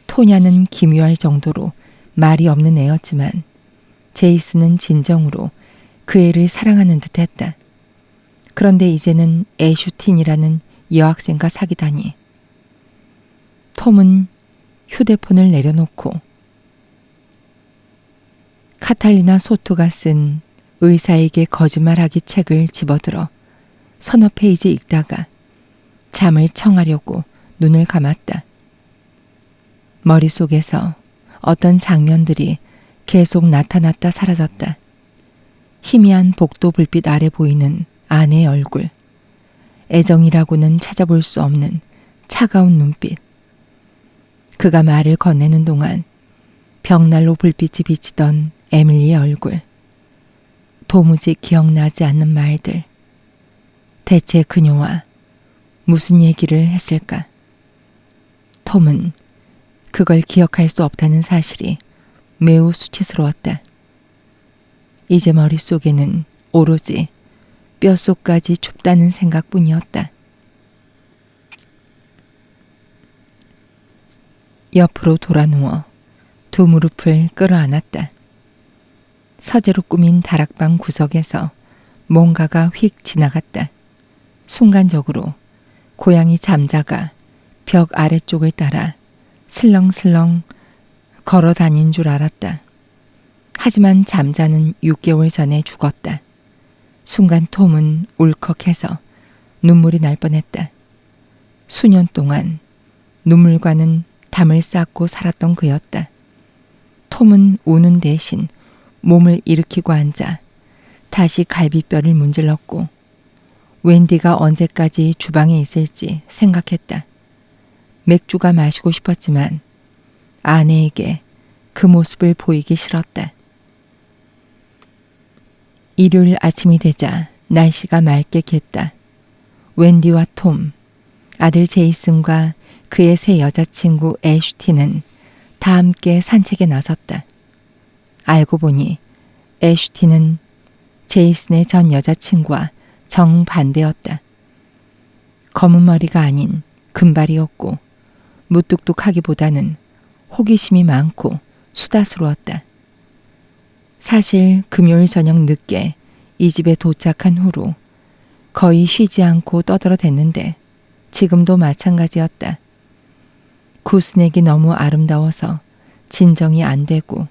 토냐는 기묘할 정도로 말이 없는 애였지만 제이슨은 진정으로 그 애를 사랑하는 듯했다. 그런데 이제는 애슈틴이라는 여학생과 사귀다니. 톰은 휴대폰을 내려놓고 카탈리나 소토가 쓴 의사에게 거짓말하기 책을 집어들어 서너 페이지 읽다가 잠을 청하려고 눈을 감았다. 머릿속에서 어떤 장면들이 계속 나타났다 사라졌다. 희미한 복도 불빛 아래 보이는 아내의 얼굴, 애정이라고는 찾아볼 수 없는 차가운 눈빛, 그가 말을 건네는 동안 벽난로 불빛이 비치던 에밀리의 얼굴, 도무지 기억나지 않는 말들. 대체 그녀와 무슨 얘기를 했을까? 톰은 그걸 기억할 수 없다는 사실이 매우 수치스러웠다. 이제 머릿속에는 오로지 뼛속까지 춥다는 생각뿐이었다. 옆으로 돌아 누워 두 무릎을 끌어안았다. 서재로 꾸민 다락방 구석에서 뭔가가 휙 지나갔다. 순간적으로 고양이 잠자가 벽 아래쪽을 따라 슬렁슬렁 걸어 다닌 줄 알았다. 하지만 잠자는 6개월 전에 죽었다. 순간 톰은 울컥해서 눈물이 날 뻔했다. 수년 동안 눈물과는 담을 쌓고 살았던 그였다. 톰은 우는 대신 몸을 일으키고 앉아 다시 갈비뼈를 문질렀고 웬디가 언제까지 주방에 있을지 생각했다. 맥주가 마시고 싶었지만 아내에게 그 모습을 보이기 싫었다. 일요일 아침이 되자 날씨가 맑게 겠다. 웬디와 톰, 아들 제이슨과 그의 새 여자친구 애슈티는 다 함께 산책에 나섰다. 알고 보니 애슈티는 제이슨의 전 여자친구와 정반대였다. 검은 머리가 아닌 금발이었고 무뚝뚝하기보다는 호기심이 많고 수다스러웠다. 사실 금요일 저녁 늦게 이 집에 도착한 후로 거의 쉬지 않고 떠들어댔는데 지금도 마찬가지였다. 구스넥이 너무 아름다워서 진정이 안 되고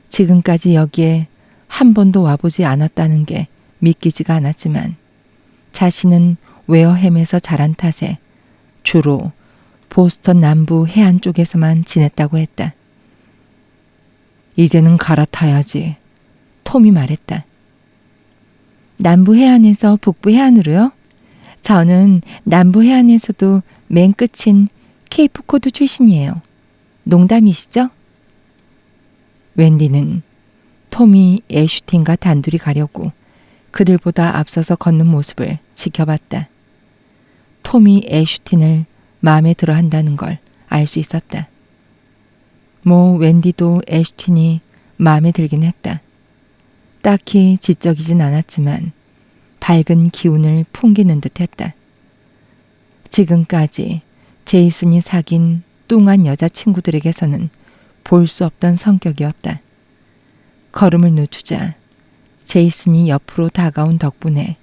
지금까지 여기에 한 번도 와보지 않았다는 게 믿기지가 않았지만 자신은 웨어햄에서 자란 탓에 주로 보스턴 남부 해안 쪽에서만 지냈다고 했다. 이제는 갈아타야지. 톰이 말했다. 남부 해안에서 북부 해안으로요? 저는 남부 해안에서도 맨 끝인 케이프 코드 출신이에요. 농담이시죠? 웬디는 톰이 애슈틴과 단둘이 가려고 그들보다 앞서서 걷는 모습을 지켜봤다. 톰이 애슈틴을 마음에 들어 한다는 걸 알 수 있었다. 웬디도 애슈틴이 마음에 들긴 했다. 딱히 지적이진 않았지만 밝은 기운을 풍기는 듯 했다. 지금까지 제이슨이 사귄 뚱한 여자친구들에게서는 볼 수 없던 성격이었다. 걸음을 늦추자 제이슨이 옆으로 다가온 덕분에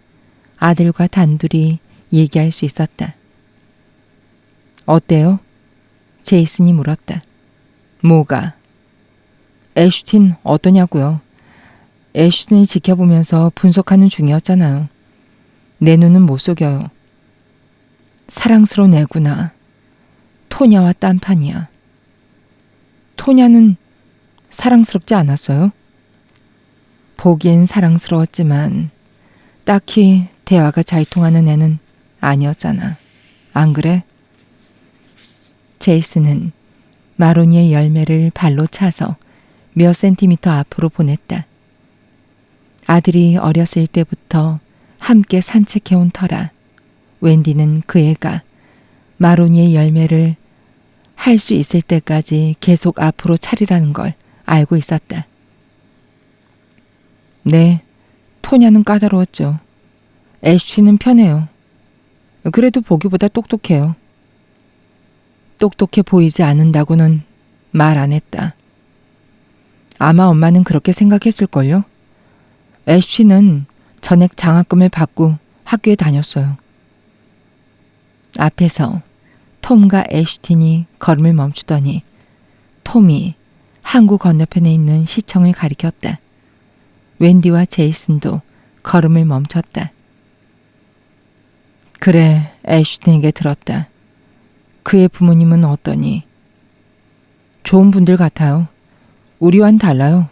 아들과 단둘이 얘기할 수 있었다. 어때요? 제이슨이 물었다. 뭐가? 애슈틴 어떠냐고요? 애슈틴을 지켜보면서 분석하는 중이었잖아요. 내 눈은 못 속여요. 사랑스러운 애구나. 토냐와 딴판이야. 토냐는 사랑스럽지 않았어요? 보기엔 사랑스러웠지만 딱히 대화가 잘 통하는 애는 아니었잖아. 안 그래? 제이슨은 마로니의 열매를 발로 차서 몇 센티미터 앞으로 보냈다. 아들이 어렸을 때부터 함께 산책해온 터라 웬디는 그 애가 마로니의 열매를 할 수 있을 때까지 계속 앞으로 차리라는 걸 알고 있었다. 네, 토냐는 까다로웠죠. 애쉬는 편해요. 그래도 보기보다 똑똑해요. 똑똑해 보이지 않는다고는 말 안 했다. 아마 엄마는 그렇게 생각했을걸요. 애쉬는 전액 장학금을 받고 학교에 다녔어요. 앞에서 톰과 애슈틴이 걸음을 멈추더니 톰이 항구 건너편에 있는 시청을 가리켰다. 웬디와 제이슨도 걸음을 멈췄다. 그래, 애슈틴에게 들었다. 그의 부모님은 어떠니? 좋은 분들 같아요. 우리와는 달라요.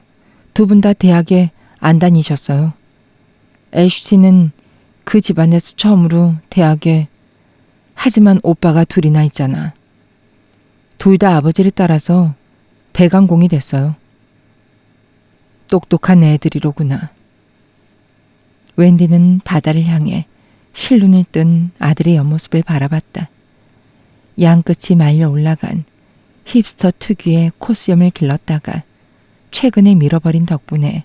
두 분 다 대학에 안 다니셨어요. 애슈틴은 그 집안에서 처음으로 대학에 하지만 오빠가 둘이나 있잖아. 둘 다 아버지를 따라서 배관공이 됐어요. 똑똑한 애들이로구나. 웬디는 바다를 향해 실눈을 뜬 아들의 옆모습을 바라봤다. 양끝이 말려 올라간 힙스터 특유의 코수염을 길렀다가 최근에 밀어버린 덕분에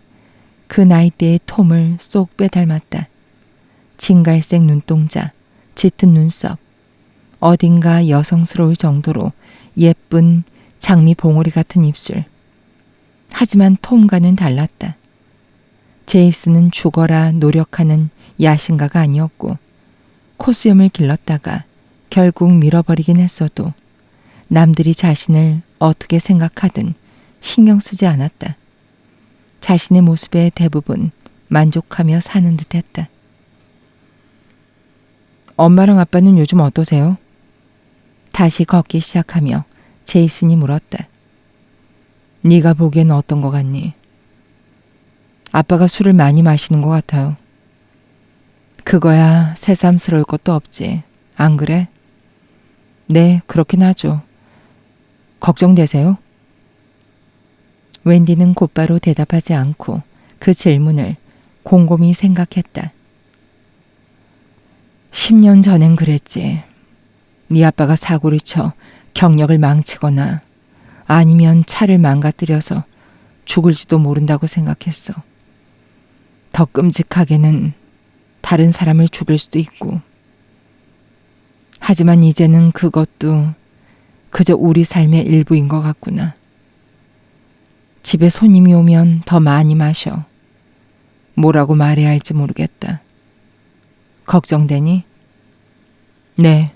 그 나이대의 톰을 쏙 빼닮았다. 진갈색 눈동자, 짙은 눈썹, 어딘가 여성스러울 정도로 예쁜 장미 봉오리 같은 입술. 하지만 톰과는 달랐다. 제이슨은 죽어라 노력하는 야신가가 아니었고 코수염을 길렀다가 결국 밀어버리긴 했어도 남들이 자신을 어떻게 생각하든 신경 쓰지 않았다. 자신의 모습에 대부분 만족하며 사는 듯했다. 엄마랑 아빠는 요즘 어떠세요? 다시 걷기 시작하며 제이슨이 물었다. 네가 보기엔 어떤 것 같니? 아빠가 술을 많이 마시는 것 같아요. 그거야 새삼스러울 것도 없지. 안 그래? 네, 그렇긴 하죠. 걱정되세요? 웬디는 곧바로 대답하지 않고 그 질문을 곰곰이 생각했다. 10년 전엔 그랬지. 네 아빠가 사고를 쳐 경력을 망치거나 아니면 차를 망가뜨려서 죽을지도 모른다고 생각했어. 더 끔찍하게는 다른 사람을 죽일 수도 있고. 하지만 이제는 그것도 그저 우리 삶의 일부인 것 같구나. 집에 손님이 오면 더 많이 마셔. 뭐라고 말해야 할지 모르겠다. 걱정되니? 네.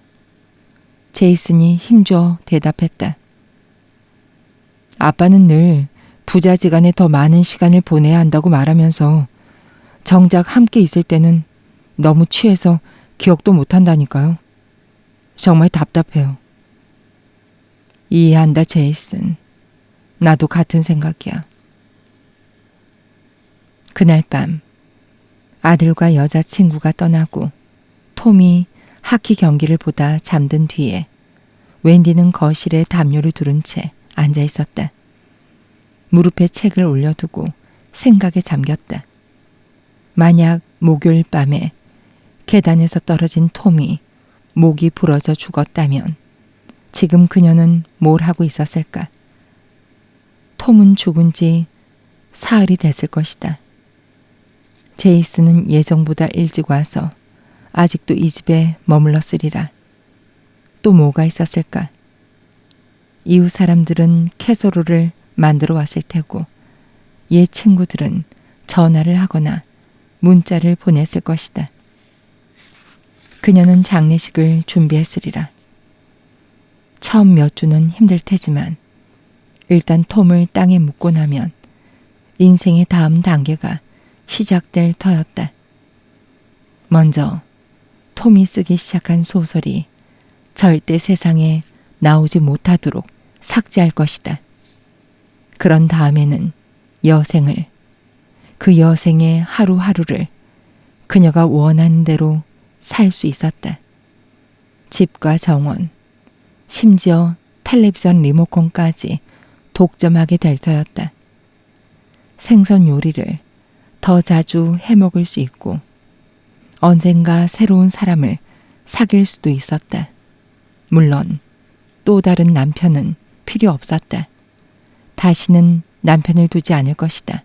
제이슨이 힘줘 대답했다. 아빠는 늘 부자지간에 더 많은 시간을 보내야 한다고 말하면서 정작 함께 있을 때는 너무 취해서 기억도 못한다니까요. 정말 답답해요. 이해한다, 제이슨. 나도 같은 생각이야. 그날 밤 아들과 여자친구가 떠나고 톰이 하키 경기를 보다 잠든 뒤에 웬디는 거실에 담요를 두른 채 앉아 있었다. 무릎에 책을 올려두고 생각에 잠겼다. 만약 목요일 밤에 계단에서 떨어진 톰이 목이 부러져 죽었다면 지금 그녀는 뭘 하고 있었을까? 톰은 죽은 지 사흘이 됐을 것이다. 제이슨은 예정보다 일찍 와서 아직도 이 집에 머물렀으리라. 또 뭐가 있었을까? 이웃 사람들은 캐서롤을 만들어 왔을 테고 옛 친구들은 전화를 하거나 문자를 보냈을 것이다. 그녀는 장례식을 준비했으리라. 처음 몇 주는 힘들 테지만 일단 톰을 땅에 묻고 나면 인생의 다음 단계가 시작될 터였다. 먼저 톰이 쓰기 시작한 소설이 절대 세상에 나오지 못하도록 삭제할 것이다. 그런 다음에는 여생을, 그 여생의 하루하루를 그녀가 원하는 대로 살 수 있었다. 집과 정원, 심지어 텔레비전 리모컨까지 독점하게 될 터였다. 생선 요리를 더 자주 해먹을 수 있고 언젠가 새로운 사람을 사귈 수도 있었다. 물론 또 다른 남편은 필요 없었다. 다시는 남편을 두지 않을 것이다.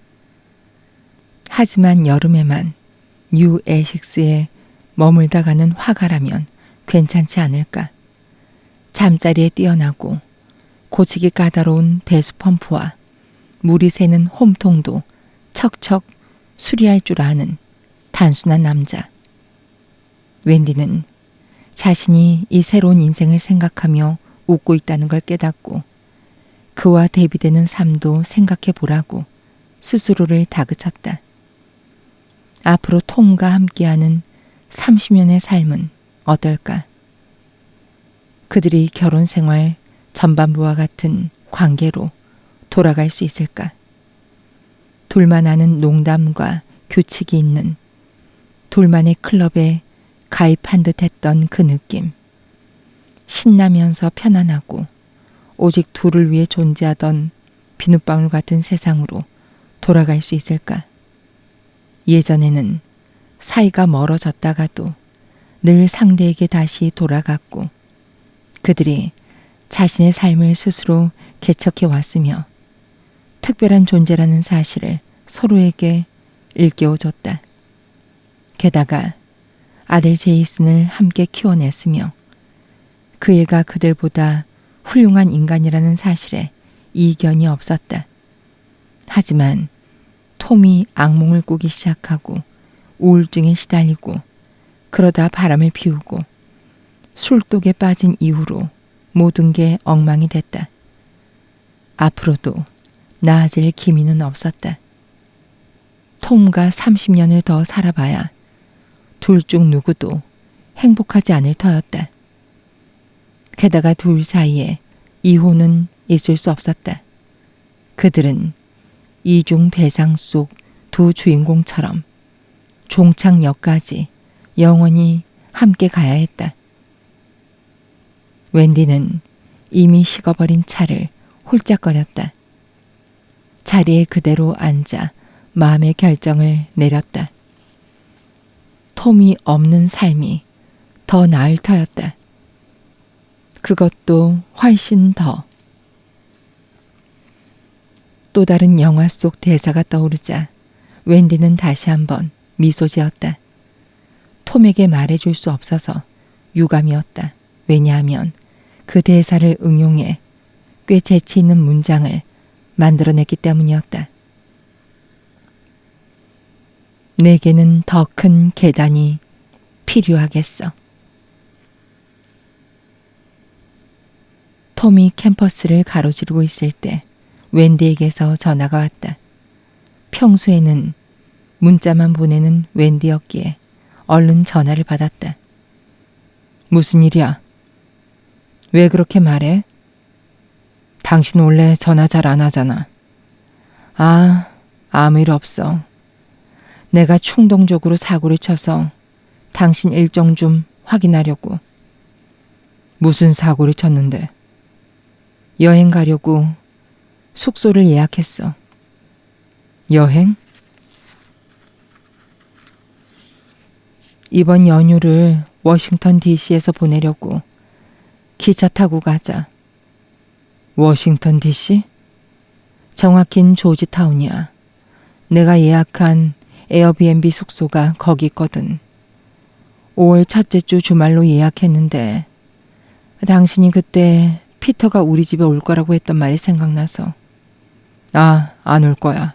하지만 여름에만 뉴 에식스에 머물다 가는 화가라면 괜찮지 않을까. 잠자리에 뛰어나고 고치기 까다로운 배수 펌프와 물이 새는 홈통도 척척 수리할 줄 아는 단순한 남자. 웬디는 자신이 이 새로운 인생을 생각하며 웃고 있다는 걸 깨닫고 그와 대비되는 삶도 생각해 보라고 스스로를 다그쳤다. 앞으로 톰과 함께하는 30년의 삶은 어떨까? 그들이 결혼 생활 전반부와 같은 관계로 돌아갈 수 있을까? 둘만 아는 농담과 규칙이 있는 둘만의 클럽에 가입한 듯 했던 그 느낌. 신나면서 편안하고 오직 둘을 위해 존재하던 비눗방울 같은 세상으로 돌아갈 수 있을까? 예전에는 사이가 멀어졌다가도 늘 상대에게 다시 돌아갔고 그들이 자신의 삶을 스스로 개척해 왔으며 특별한 존재라는 사실을 서로에게 일깨워줬다. 게다가 아들 제이슨을 함께 키워냈으며 그 애가 그들보다 훌륭한 인간이라는 사실에 이견이 없었다. 하지만 톰이 악몽을 꾸기 시작하고 우울증에 시달리고 그러다 바람을 피우고 술독에 빠진 이후로 모든 게 엉망이 됐다. 앞으로도 나아질 기미는 없었다. 톰과 30년을 더 살아봐야 둘 중 누구도 행복하지 않을 터였다. 게다가 둘 사이에 이혼은 있을 수 없었다. 그들은 이중 배상 속 두 주인공처럼 종착역까지 영원히 함께 가야 했다. 웬디는 이미 식어버린 차를 홀짝거렸다. 자리에 그대로 앉아 마음의 결정을 내렸다. 톰이 없는 삶이 더 나을 터였다. 그것도 훨씬 더. 또 다른 영화 속 대사가 떠오르자 웬디는 다시 한번 미소 지었다. 톰에게 말해줄 수 없어서 유감이었다. 왜냐하면 그 대사를 응용해 꽤 재치 있는 문장을 만들어냈기 때문이었다. 내게는 더 큰 계단이 필요하겠어. 톰이 캠퍼스를 가로지르고 있을 때 웬디에게서 전화가 왔다. 평소에는 문자만 보내는 웬디였기에 얼른 전화를 받았다. 무슨 일이야? 왜 그렇게 말해? 당신 원래 전화 잘 안 하잖아. 아무 일 없어. 내가 충동적으로 사고를 쳐서 당신 일정 좀 확인하려고. 무슨 사고를 쳤는데? 여행 가려고 숙소를 예약했어. 여행? 이번 연휴를 워싱턴 DC에서 보내려고. 기차 타고 가자. 워싱턴 DC? 정확히는 조지타운이야. 내가 예약한 에어비앤비 숙소가 거기 있거든. 5월 첫째 주 주말로 예약했는데 당신이 그때 피터가 우리 집에 올 거라고 했던 말이 생각나서. 안 올 거야.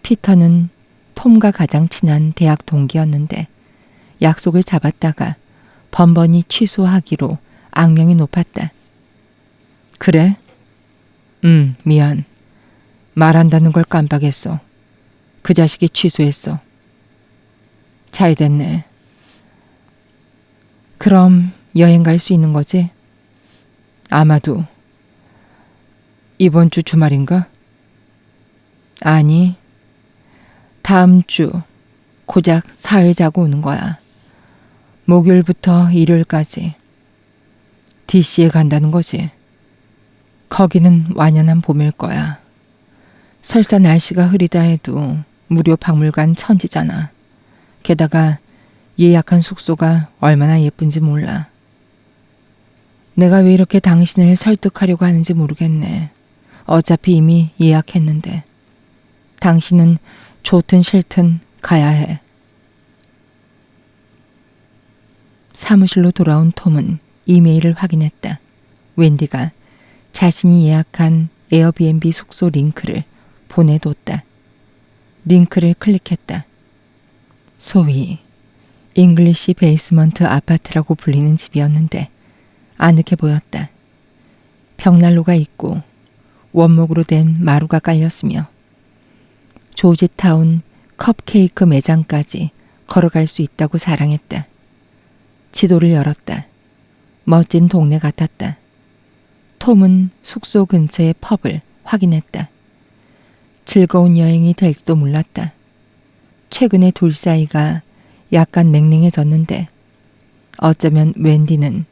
피터는 톰과 가장 친한 대학 동기였는데 약속을 잡았다가 번번이 취소하기로 악명이 높았다. 그래? 미안. 말한다는 걸 깜빡했어. 그 자식이 취소했어. 잘 됐네. 그럼 여행 갈 수 있는 거지? 아마도. 이번 주 주말인가? 아니, 다음 주 고작 사흘 자고 오는 거야. 목요일부터 일요일까지. DC에 간다는 거지. 거기는 완연한 봄일 거야. 설사 날씨가 흐리다 해도 무료 박물관 천지잖아. 게다가 예약한 숙소가 얼마나 예쁜지 몰라. 내가 왜 이렇게 당신을 설득하려고 하는지 모르겠네. 어차피 이미 예약했는데. 당신은 좋든 싫든 가야 해. 사무실로 돌아온 톰은 이메일을 확인했다. 웬디가 자신이 예약한 에어비앤비 숙소 링크를 보내뒀다. 링크를 클릭했다. 소위 잉글리시 베이스먼트 아파트라고 불리는 집이었는데 아늑해 보였다. 벽난로가 있고 원목으로 된 마루가 깔렸으며 조지타운 컵케이크 매장까지 걸어갈 수 있다고 자랑했다. 지도를 열었다. 멋진 동네 같았다. 톰은 숙소 근처의 펍을 확인했다. 즐거운 여행이 될지도 몰랐다. 최근에 둘 사이가 약간 냉랭해졌는데 어쩌면 웬디는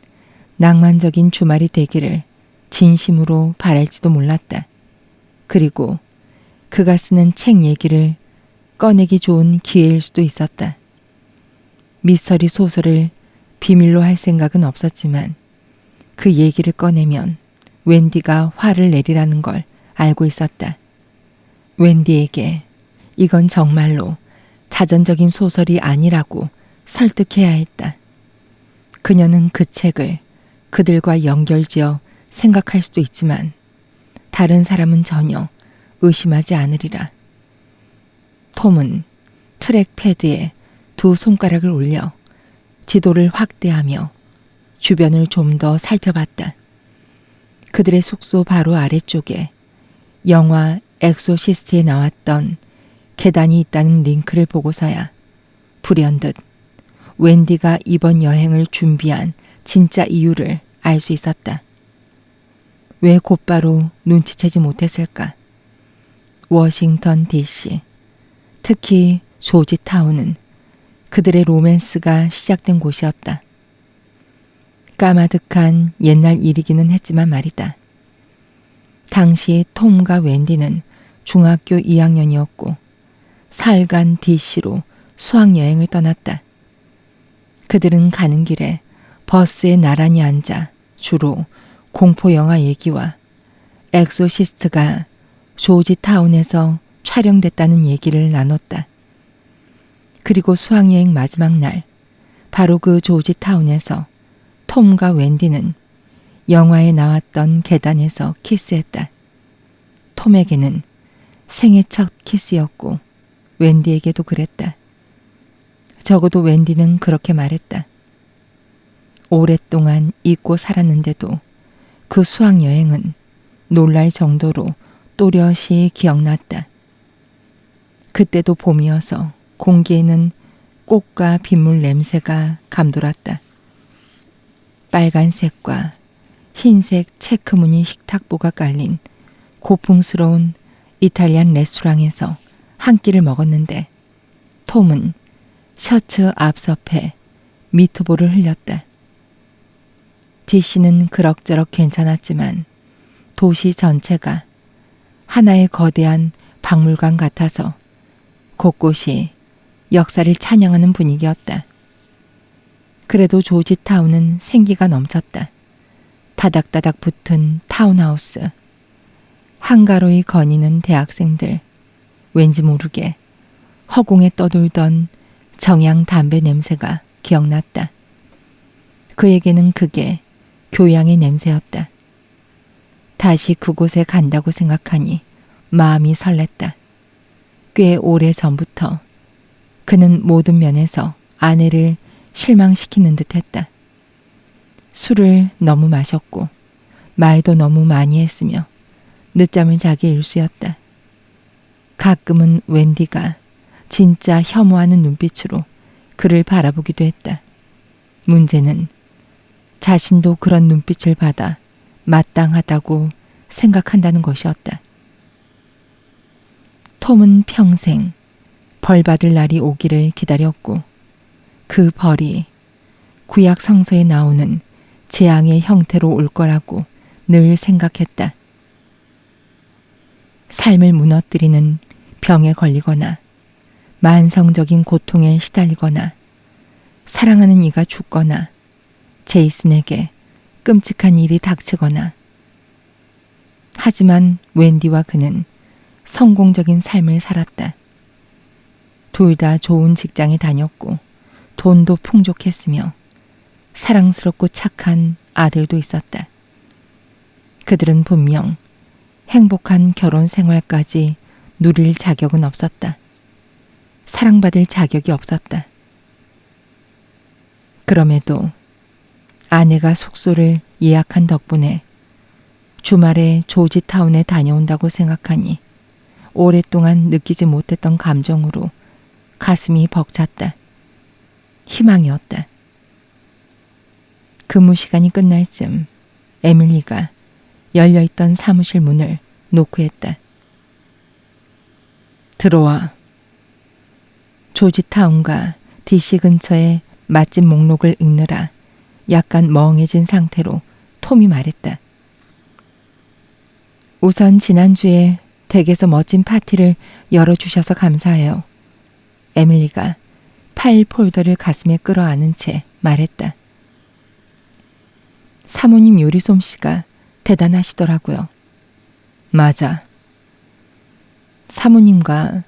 낭만적인 주말이 되기를 진심으로 바랄지도 몰랐다. 그리고 그가 쓰는 책 얘기를 꺼내기 좋은 기회일 수도 있었다. 미스터리 소설을 비밀로 할 생각은 없었지만 그 얘기를 꺼내면 웬디가 화를 내리라는 걸 알고 있었다. 웬디에게 이건 정말로 자전적인 소설이 아니라고 설득해야 했다. 그녀는 그 책을 그들과 연결지어 생각할 수도 있지만 다른 사람은 전혀 의심하지 않으리라. 톰은 트랙패드에 두 손가락을 올려 지도를 확대하며 주변을 좀 더 살펴봤다. 그들의 숙소 바로 아래쪽에 영화 엑소시스트에 나왔던 계단이 있다는 링크를 보고서야 불현듯 웬디가 이번 여행을 준비한 진짜 이유를 알 수 있었다. 왜 곧바로 눈치채지 못했을까? 워싱턴 DC, 특히 조지타운은 그들의 로맨스가 시작된 곳이었다. 까마득한 옛날 일이기는 했지만 말이다. 당시 톰과 웬디는 중학교 2학년이었고 사흘간 DC로 수학여행을 떠났다. 그들은 가는 길에 버스에 나란히 앉아 주로 공포영화 얘기와 엑소시스트가 조지타운에서 촬영됐다는 얘기를 나눴다. 그리고 수학여행 마지막 날, 바로 그 조지타운에서 톰과 웬디는 영화에 나왔던 계단에서 키스했다. 톰에게는 생애 첫 키스였고 웬디에게도 그랬다. 적어도 웬디는 그렇게 말했다. 오랫동안 잊고 살았는데도 그 수학여행은 놀랄 정도로 또렷이 기억났다. 그때도 봄이어서 공기에는 꽃과 빗물 냄새가 감돌았다. 빨간색과 흰색 체크무늬 식탁보가 깔린 고풍스러운 이탈리안 레스토랑에서 한 끼를 먹었는데 톰은 셔츠 앞섭에 미트볼을 흘렸다. 디씨는 그럭저럭 괜찮았지만 도시 전체가 하나의 거대한 박물관 같아서 곳곳이 역사를 찬양하는 분위기였다. 그래도 조지타운은 생기가 넘쳤다. 다닥다닥 붙은 타운하우스, 한가로이 거니는 대학생들, 왠지 모르게 허공에 떠돌던 정향 담배 냄새가 기억났다. 그에게는 그게 교양의 냄새였다. 다시 그곳에 간다고 생각하니 마음이 설렜다. 꽤 오래 전부터 그는 모든 면에서 아내를 실망시키는 듯했다. 술을 너무 마셨고 말도 너무 많이 했으며 늦잠을 자기 일쑤였다. 가끔은 웬디가 진짜 혐오하는 눈빛으로 그를 바라보기도 했다. 문제는 자신도 그런 눈빛을 받아 마땅하다고 생각한다는 것이었다. 톰은 평생 벌 받을 날이 오기를 기다렸고 그 벌이 구약 성서에 나오는 재앙의 형태로 올 거라고 늘 생각했다. 삶을 무너뜨리는 병에 걸리거나 만성적인 고통에 시달리거나 사랑하는 이가 죽거나 제이슨에게 끔찍한 일이 닥치거나. 하지만 웬디와 그는 성공적인 삶을 살았다. 둘 다 좋은 직장에 다녔고 돈도 풍족했으며 사랑스럽고 착한 아들도 있었다. 그들은 분명 행복한 결혼 생활까지 누릴 자격은 없었다. 사랑받을 자격이 없었다. 그럼에도 아내가 숙소를 예약한 덕분에 주말에 조지타운에 다녀온다고 생각하니 오랫동안 느끼지 못했던 감정으로 가슴이 벅찼다. 희망이었다. 근무 시간이 끝날 즈음 에밀리가 열려있던 사무실 문을 노크했다. 들어와. 조지타운과 DC 근처의 맛집 목록을 읽느라 약간 멍해진 상태로 톰이 말했다. 우선 지난주에 댁에서 멋진 파티를 열어주셔서 감사해요. 에밀리가 파일 폴더를 가슴에 끌어안은 채 말했다. 사모님 요리 솜씨가 대단하시더라고요. 맞아. 사모님과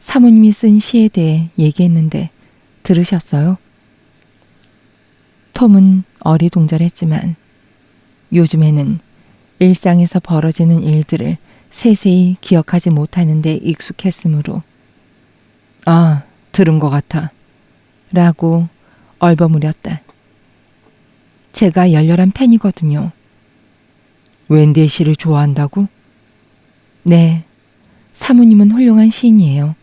사모님이 쓴 시에 대해 얘기했는데 들으셨어요? 톰은 어리둥절했지만 요즘에는 일상에서 벌어지는 일들을 세세히 기억하지 못하는 데 익숙했으므로 아, 들은 것 같아 라고 얼버무렸다. 제가 열렬한 팬이거든요. 웬디의 시를 좋아한다고? 네, 사모님은 훌륭한 시인이에요.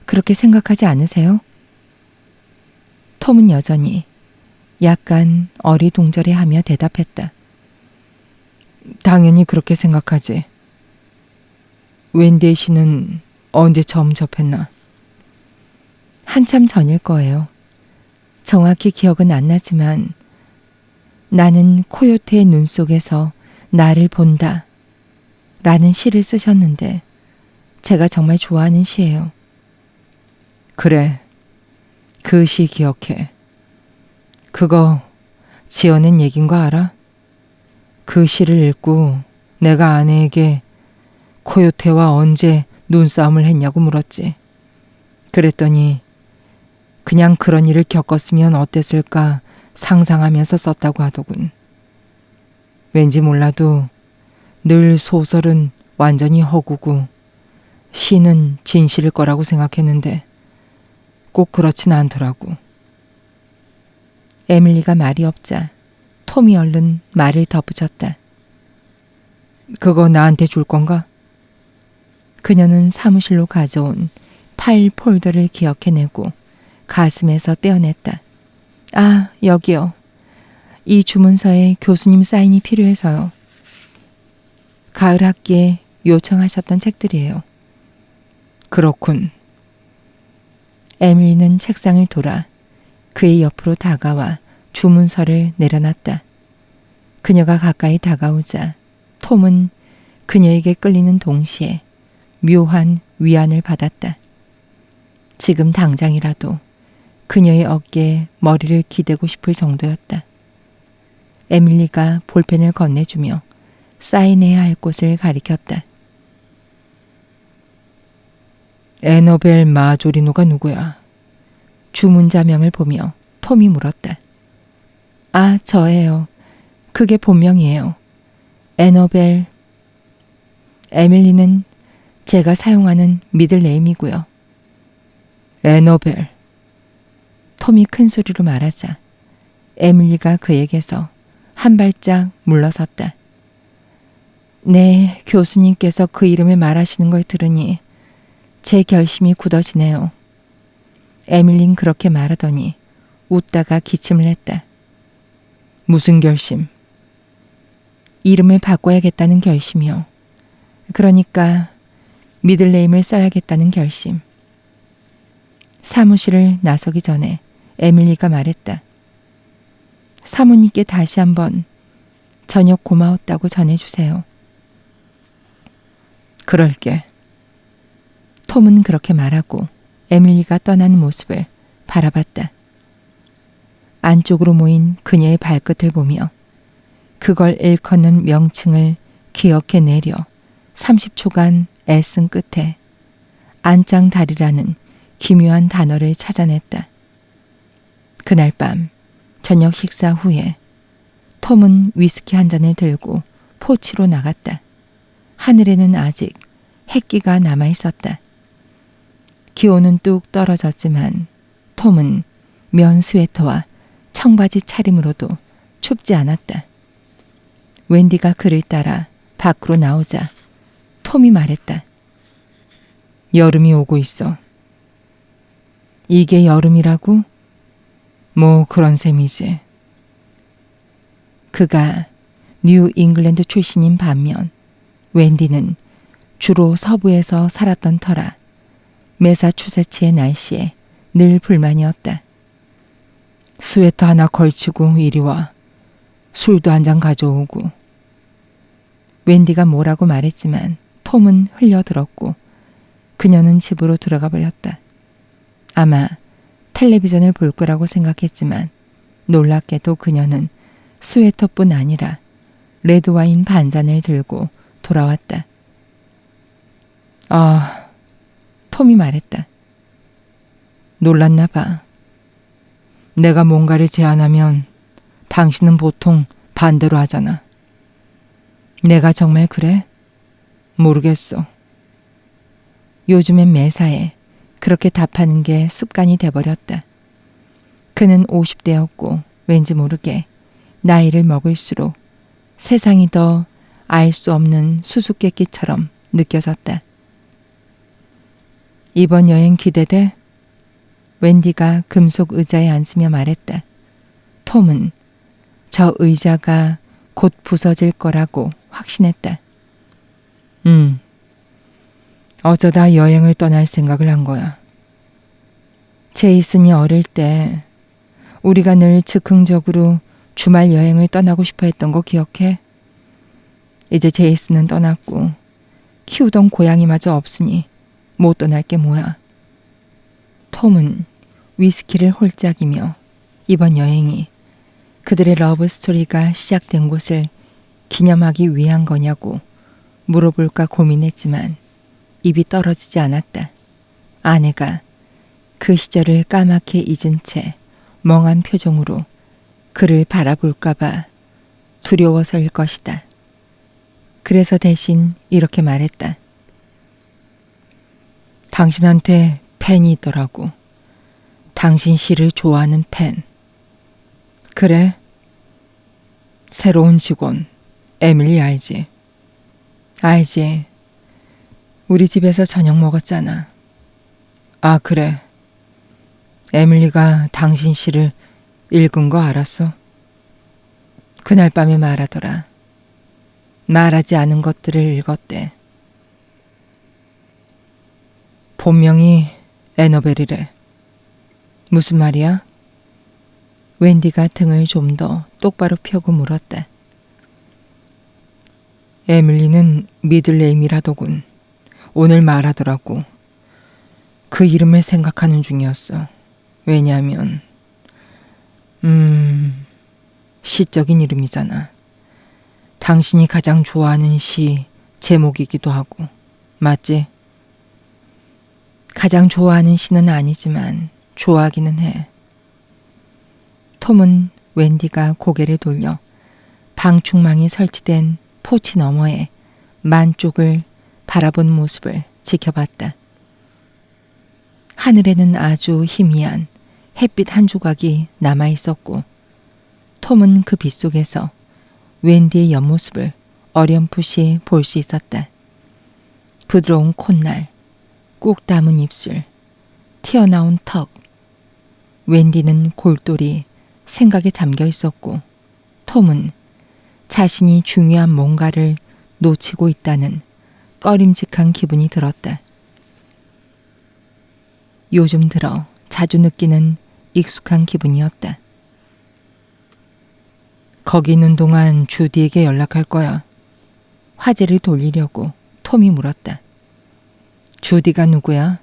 그렇게 생각하지 않으세요? 톰은 여전히 약간 어리둥절해하며 대답했다. 당연히 그렇게 생각하지. 웬디의 시는 언제 처음 접했나? 한참 전일 거예요. 정확히 기억은 안 나지만 나는 코요테의 눈 속에서 나를 본다 라는 시를 쓰셨는데 제가 정말 좋아하는 시예요. 그래, 그 시 기억해. 그거 지어낸 얘긴 거 알아? 그 시를 읽고 내가 아내에게 코요테와 언제 눈싸움을 했냐고 물었지. 그랬더니 그냥 그런 일을 겪었으면 어땠을까 상상하면서 썼다고 하더군. 왠지 몰라도 늘 소설은 완전히 허구고 시는 진실일 거라고 생각했는데 꼭 그렇진 않더라고. 에밀리가 말이 없자 톰이 얼른 말을 덧붙였다. 그거 나한테 줄 건가? 그녀는 사무실로 가져온 파일 폴더를 기억해내고 가슴에서 떼어냈다. 아, 여기요. 이 주문서에 교수님 사인이 필요해서요. 가을 학기에 요청하셨던 책들이에요. 그렇군. 에밀리는 책상을 돌아 그의 옆으로 다가와 주문서를 내려놨다. 그녀가 가까이 다가오자 톰은 그녀에게 끌리는 동시에 묘한 위안을 받았다. 지금 당장이라도 그녀의 어깨에 머리를 기대고 싶을 정도였다. 에밀리가 볼펜을 건네주며 사인해야 할 곳을 가리켰다. 애너벨 마조리노가 누구야? 주문자명을 보며 톰이 물었다. 아, 저예요. 그게 본명이에요. 애너벨. 에밀리는 제가 사용하는 미들네임이고요. 애너벨. 톰이 큰 소리로 말하자 에밀리가 그에게서 한 발짝 물러섰다. 네, 교수님께서 그 이름을 말하시는 걸 들으니 제 결심이 굳어지네요. 에밀린 그렇게 말하더니 웃다가 기침을 했다. 무슨 결심? 이름을 바꿔야겠다는 결심이요. 그러니까 미들네임을 써야겠다는 결심. 사무실을 나서기 전에 에밀리가 말했다. 사모님께 다시 한번 저녁 고마웠다고 전해주세요. 그럴게. 톰은 그렇게 말하고 에밀리가 떠나는 모습을 바라봤다. 안쪽으로 모인 그녀의 발끝을 보며 그걸 일컫는 명칭을 기억해내려 30초간 애쓴 끝에 안짱다리라는 기묘한 단어를 찾아냈다. 그날 밤 저녁 식사 후에 톰은 위스키 한 잔을 들고 포치로 나갔다. 하늘에는 아직 햇기가 남아있었다. 기온은 뚝 떨어졌지만 톰은 면 스웨터와 청바지 차림으로도 춥지 않았다. 웬디가 그를 따라 밖으로 나오자 톰이 말했다. 여름이 오고 있어. 이게 여름이라고? 뭐 그런 셈이지. 그가 뉴 잉글랜드 출신인 반면 웬디는 주로 서부에서 살았던 터라 매사추세츠의 날씨에 늘 불만이었다. 스웨터 하나 걸치고 이리 와. 술도 한 잔 가져오고. 웬디가 뭐라고 말했지만 톰은 흘려들었고 그녀는 집으로 들어가 버렸다. 아마 텔레비전을 볼 거라고 생각했지만 놀랍게도 그녀는 스웨터뿐 아니라 레드와인 반잔을 들고 돌아왔다. 아, 톰이 말했다. 놀랐나 봐. 내가 뭔가를 제안하면 당신은 보통 반대로 하잖아. 내가 정말 그래? 모르겠어. 요즘엔 매사에 그렇게 답하는 게 습관이 돼버렸다. 그는 50대였고 왠지 모르게 나이를 먹을수록 세상이 더 알 수 없는 수수께끼처럼 느껴졌다. 이번 여행 기대돼? 웬디가 금속 의자에 앉으며 말했다. 톰은 저 의자가 곧 부서질 거라고 확신했다. 어쩌다 여행을 떠날 생각을 한 거야. 제이슨이 어릴 때 우리가 늘 즉흥적으로 주말 여행을 떠나고 싶어 했던 거 기억해? 이제 제이슨은 떠났고 키우던 고양이마저 없으니 못 떠날 게 뭐야. 톰은 위스키를 홀짝이며 이번 여행이 그들의 러브 스토리가 시작된 곳을 기념하기 위한 거냐고 물어볼까 고민했지만 입이 떨어지지 않았다. 아내가 그 시절을 까맣게 잊은 채 멍한 표정으로 그를 바라볼까봐 두려워서일 것이다. 그래서 대신 이렇게 말했다. 당신한테 팬이 있더라고. 당신 시를 좋아하는 팬. 그래? 새로운 직원, 에밀리 알지? 알지. 우리 집에서 저녁 먹었잖아. 아, 그래. 에밀리가 당신 시를 읽은 거 알았어? 그날 밤에 말하더라. 말하지 않은 것들을 읽었대. 본명이 애너벨이래. 무슨 말이야? 웬디가 등을 좀 더 똑바로 펴고 물었다. 에밀리는 미들네임이라더군. 오늘 말하더라고. 그 이름을 생각하는 중이었어. 왜냐하면 시적인 이름이잖아. 당신이 가장 좋아하는 시 제목이기도 하고. 맞지? 가장 좋아하는 시는 아니지만 좋아하기는 해. 톰은 웬디가 고개를 돌려 방충망이 설치된 포치 너머에 만 쪽을 바라본 모습을 지켜봤다. 하늘에는 아주 희미한 햇빛 한 조각이 남아 있었고 톰은 그 빛 속에서 웬디의 옆모습을 어렴풋이 볼 수 있었다. 부드러운 콧날, 꾹 담은 입술, 튀어나온 턱. 웬디는 골똘히 생각에 잠겨 있었고 톰은 자신이 중요한 뭔가를 놓치고 있다는 꺼림직한 기분이 들었다. 요즘 들어 자주 느끼는 익숙한 기분이었다. 거기 있는 동안 주디에게 연락할 거야. 화제를 돌리려고 톰이 물었다. 주디가 누구야?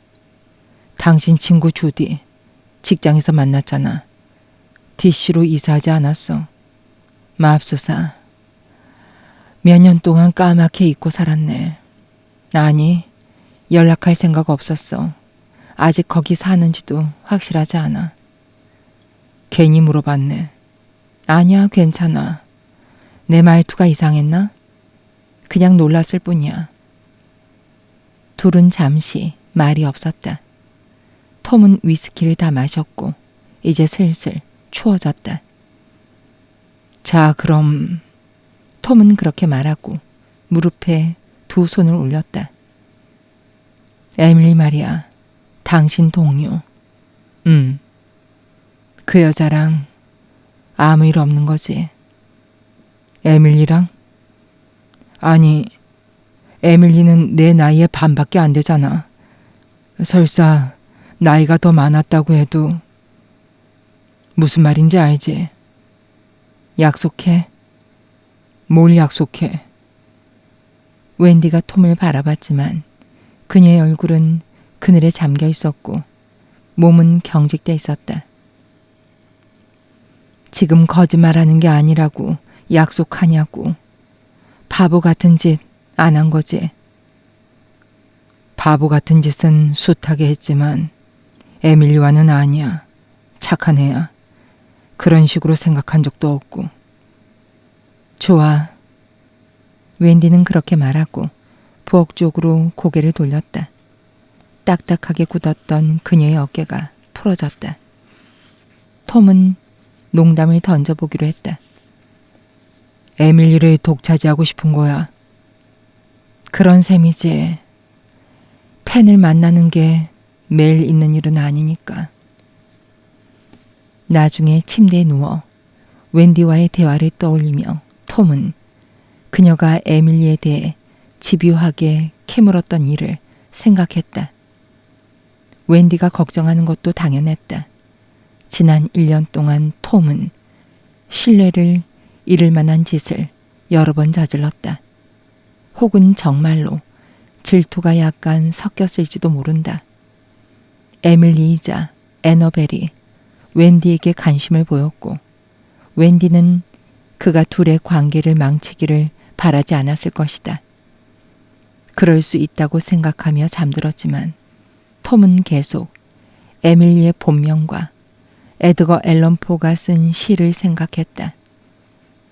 당신 친구 주디. 직장에서 만났잖아. DC로 이사하지 않았어. 맙소사. 몇 년 동안 까맣게 잊고 살았네. 아니, 연락할 생각 없었어. 아직 거기 사는지도 확실하지 않아. 괜히 물어봤네. 아니야, 괜찮아. 내 말투가 이상했나? 그냥 놀랐을 뿐이야. 둘은 잠시 말이 없었다. 톰은 위스키를 다 마셨고 이제 슬슬 추워졌다. 자, 그럼... 톰은 그렇게 말하고 무릎에 두 손을 올렸다. 에밀리 말이야. 당신 동료. 그 여자랑 아무 일 없는 거지. 에밀리랑? 아니, 에밀리는 내 나이의 반밖에 안 되잖아. 설사 나이가 더 많았다고 해도 무슨 말인지 알지? 약속해? 뭘 약속해? 웬디가 톰을 바라봤지만 그녀의 얼굴은 그늘에 잠겨 있었고 몸은 경직돼 있었다. 지금 거짓말하는 게 아니라고 약속하냐고. 바보 같은 짓 안 한 거지. 바보 같은 짓은 숱하게 했지만 에밀리와는 아니야. 착한 애야. 그런 식으로 생각한 적도 없고. 좋아. 웬디는 그렇게 말하고 부엌 쪽으로 고개를 돌렸다. 딱딱하게 굳었던 그녀의 어깨가 풀어졌다. 톰은 농담을 던져보기로 했다. 에밀리를 독차지하고 싶은 거야. 그런 셈이지. 팬을 만나는 게 매일 있는 일은 아니니까. 나중에 침대에 누워 웬디와의 대화를 떠올리며 톰은 그녀가 에밀리에 대해 집요하게 캐물었던 일을 생각했다. 웬디가 걱정하는 것도 당연했다. 지난 1년 동안 톰은 신뢰를 잃을 만한 짓을 여러 번 저질렀다. 혹은 정말로 질투가 약간 섞였을지도 모른다. 에밀리이자 애너벨이 웬디에게 관심을 보였고 웬디는 그가 둘의 관계를 망치기를 바라지 않았을 것이다. 그럴 수 있다고 생각하며 잠들었지만 톰은 계속 에밀리의 본명과 에드거 앨런 포가 쓴 시를 생각했다.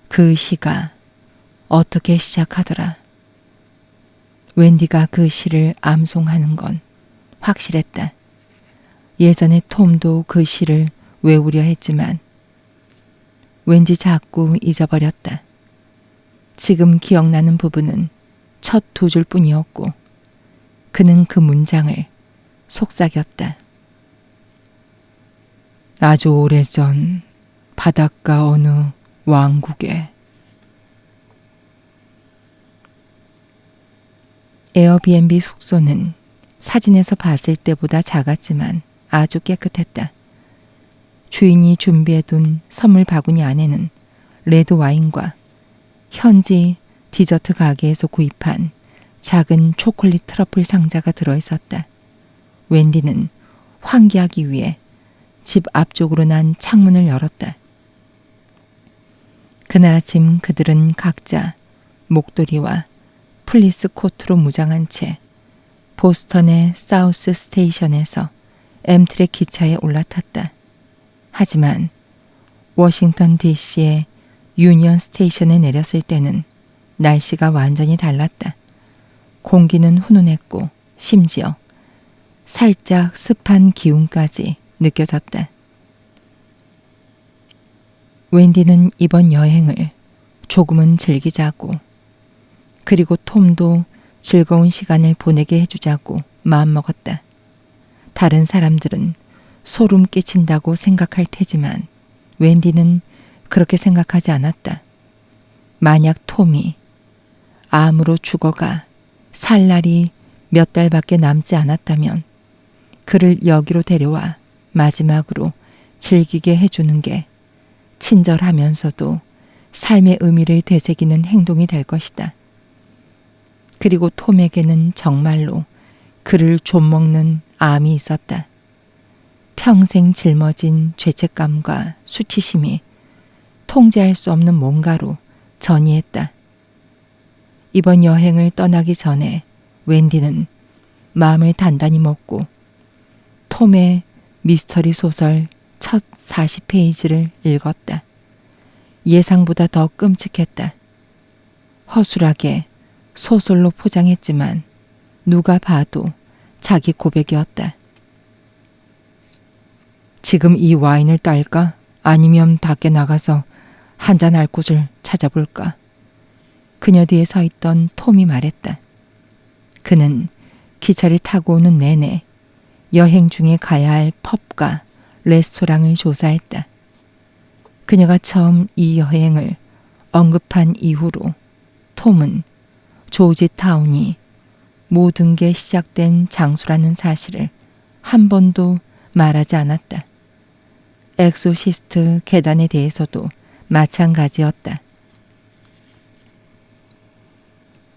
그 시가 어떻게 시작하더라. 웬디가 그 시를 암송하는 건 확실했다. 예전에 톰도 그 시를 외우려 했지만 왠지 자꾸 잊어버렸다. 지금 기억나는 부분은 첫 두 줄뿐이었고 그는 그 문장을 속삭였다. 아주 오래전 바닷가 어느 왕국에. 에어비앤비 숙소는 사진에서 봤을 때보다 작았지만 아주 깨끗했다. 주인이 준비해둔 선물 바구니 안에는 레드 와인과 현지 디저트 가게에서 구입한 작은 초콜릿 트러플 상자가 들어있었다. 웬디는 환기하기 위해 집 앞쪽으로 난 창문을 열었다. 그날 아침 그들은 각자 목도리와 플리스 코트로 무장한 채 보스턴의 사우스 스테이션에서 엠트랙 기차에 올라탔다. 하지만 워싱턴 DC의 유니언 스테이션에 내렸을 때는 날씨가 완전히 달랐다. 공기는 훈훈했고 심지어 살짝 습한 기운까지 느껴졌다. 웬디는 이번 여행을 조금은 즐기자고, 그리고 톰도 즐거운 시간을 보내게 해주자고 마음먹었다. 다른 사람들은 소름 끼친다고 생각할 테지만 웬디는 그렇게 생각하지 않았다. 만약 톰이 암으로 죽어가 살 날이 몇 달밖에 남지 않았다면 그를 여기로 데려와 마지막으로 즐기게 해주는 게 친절하면서도 삶의 의미를 되새기는 행동이 될 것이다. 그리고 톰에게는 정말로 그를 좀먹는 암이 있었다. 평생 짊어진 죄책감과 수치심이 통제할 수 없는 뭔가로 전이했다. 이번 여행을 떠나기 전에 웬디는 마음을 단단히 먹고 톰의 미스터리 소설 첫 40페이지를 읽었다. 예상보다 더 끔찍했다. 허술하게 소설로 포장했지만 누가 봐도 자기 고백이었다. 지금 이 와인을 딸까? 아니면 밖에 나가서 한잔할 곳을 찾아볼까? 그녀 뒤에 서 있던 톰이 말했다. 그는 기차를 타고 오는 내내 여행 중에 가야 할 펍과 레스토랑을 조사했다. 그녀가 처음 이 여행을 언급한 이후로 톰은 조지타운이 모든 게 시작된 장소라는 사실을 한 번도 말하지 않았다. 엑소시스트 계단에 대해서도 마찬가지였다.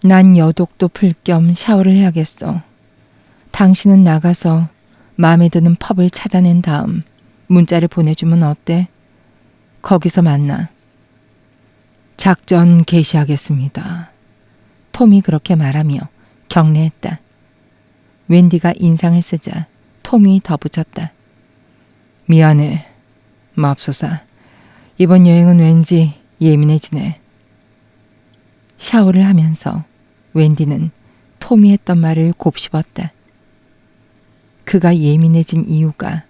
난 여독도 풀 겸 샤워를 해야겠어. 당신은 나가서 마음에 드는 펍을 찾아낸 다음 문자를 보내주면 어때? 거기서 만나. 작전 개시하겠습니다. 톰이 그렇게 말하며 경례했다. 웬디가 인상을 쓰자 톰이 덧붙였다. 미안해, 맙소사. 이번 여행은 왠지 예민해지네. 샤워를 하면서 웬디는 톰이 했던 말을 곱씹었다. 그가 예민해진 이유가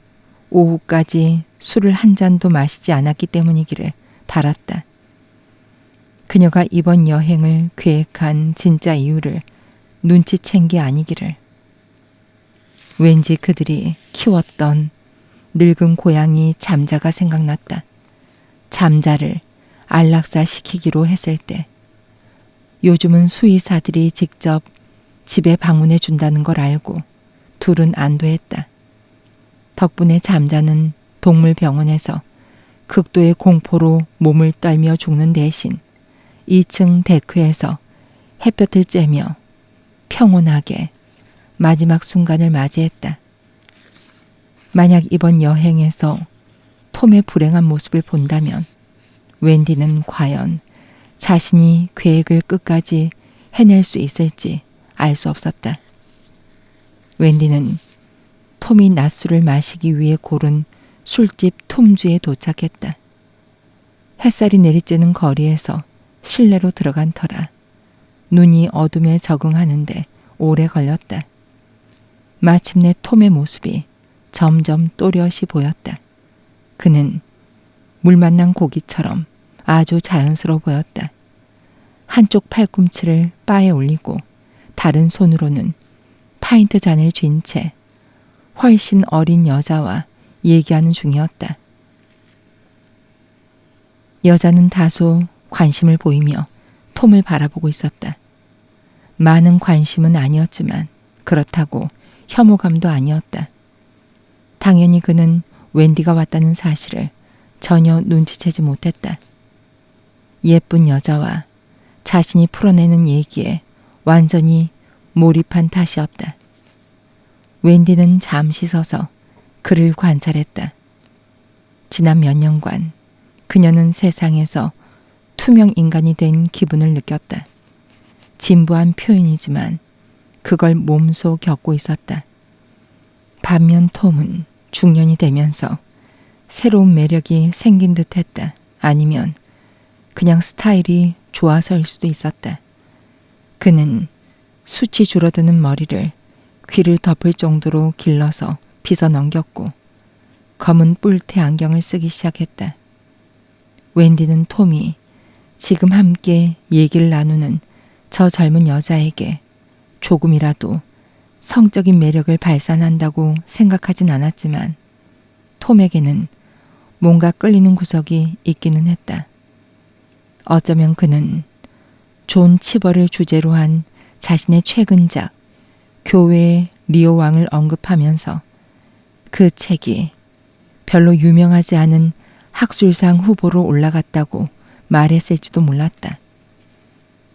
오후까지 술을 한 잔도 마시지 않았기 때문이기를 바랐다. 그녀가 이번 여행을 계획한 진짜 이유를 눈치챈 게 아니기를. 왠지 그들이 키웠던 늙은 고양이 잠자가 생각났다. 잠자를 안락사시키기로 했을 때 요즘은 수의사들이 직접 집에 방문해 준다는 걸 알고 둘은 안도했다. 덕분에 잠자는 동물병원에서 극도의 공포로 몸을 떨며 죽는 대신 2층 데크에서 햇볕을 쬐며 평온하게 마지막 순간을 맞이했다. 만약 이번 여행에서 톰의 불행한 모습을 본다면 웬디는 과연 자신이 계획을 끝까지 해낼 수 있을지 알 수 없었다. 웬디는 톰이 낮술을 마시기 위해 고른 술집 툼주에 도착했다. 햇살이 내리쬐는 거리에서 실내로 들어간 터라 눈이 어둠에 적응하는데 오래 걸렸다. 마침내 톰의 모습이 점점 또렷이 보였다. 그는 물 만난 고기처럼 아주 자연스러워 보였다. 한쪽 팔꿈치를 바에 올리고 다른 손으로는 파인트 잔을 쥔 채 훨씬 어린 여자와 얘기하는 중이었다. 여자는 다소 관심을 보이며 톰을 바라보고 있었다. 많은 관심은 아니었지만 그렇다고 혐오감도 아니었다. 당연히 그는 웬디가 왔다는 사실을 전혀 눈치채지 못했다. 예쁜 여자와 자신이 풀어내는 얘기에 완전히 몰입한 탓이었다. 웬디는 잠시 서서 그를 관찰했다. 지난 몇 년간 그녀는 세상에서 투명 인간이 된 기분을 느꼈다. 진부한 표현이지만 그걸 몸소 겪고 있었다. 반면 톰은 중년이 되면서 새로운 매력이 생긴 듯 했다. 아니면 그냥 스타일이 좋아서일 수도 있었다. 그는 숱이 줄어드는 머리를 귀를 덮을 정도로 길러서 빗어 넘겼고 검은 뿔테 안경을 쓰기 시작했다. 웬디는 톰이 지금 함께 얘기를 나누는 저 젊은 여자에게 조금이라도 성적인 매력을 발산한다고 생각하진 않았지만 톰에게는 뭔가 끌리는 구석이 있기는 했다. 어쩌면 그는 존 치버를 주제로 한 자신의 최근작 교회의 리오 왕을 언급하면서 그 책이 별로 유명하지 않은 학술상 후보로 올라갔다고 말했을지도 몰랐다.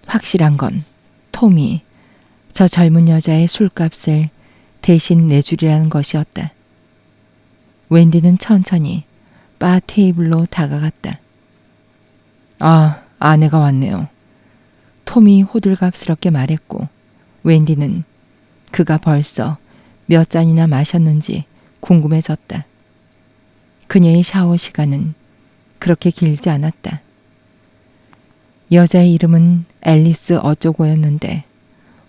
확실한 건 톰이 저 젊은 여자의 술값을 대신 내주리라는 것이었다. 웬디는 천천히 바 테이블로 다가갔다. 아, 아내가 왔네요. 톰이 호들갑스럽게 말했고 웬디는 그가 벌써 몇 잔이나 마셨는지 궁금해졌다. 그녀의 샤워 시간은 그렇게 길지 않았다. 여자의 이름은 앨리스 어쩌고였는데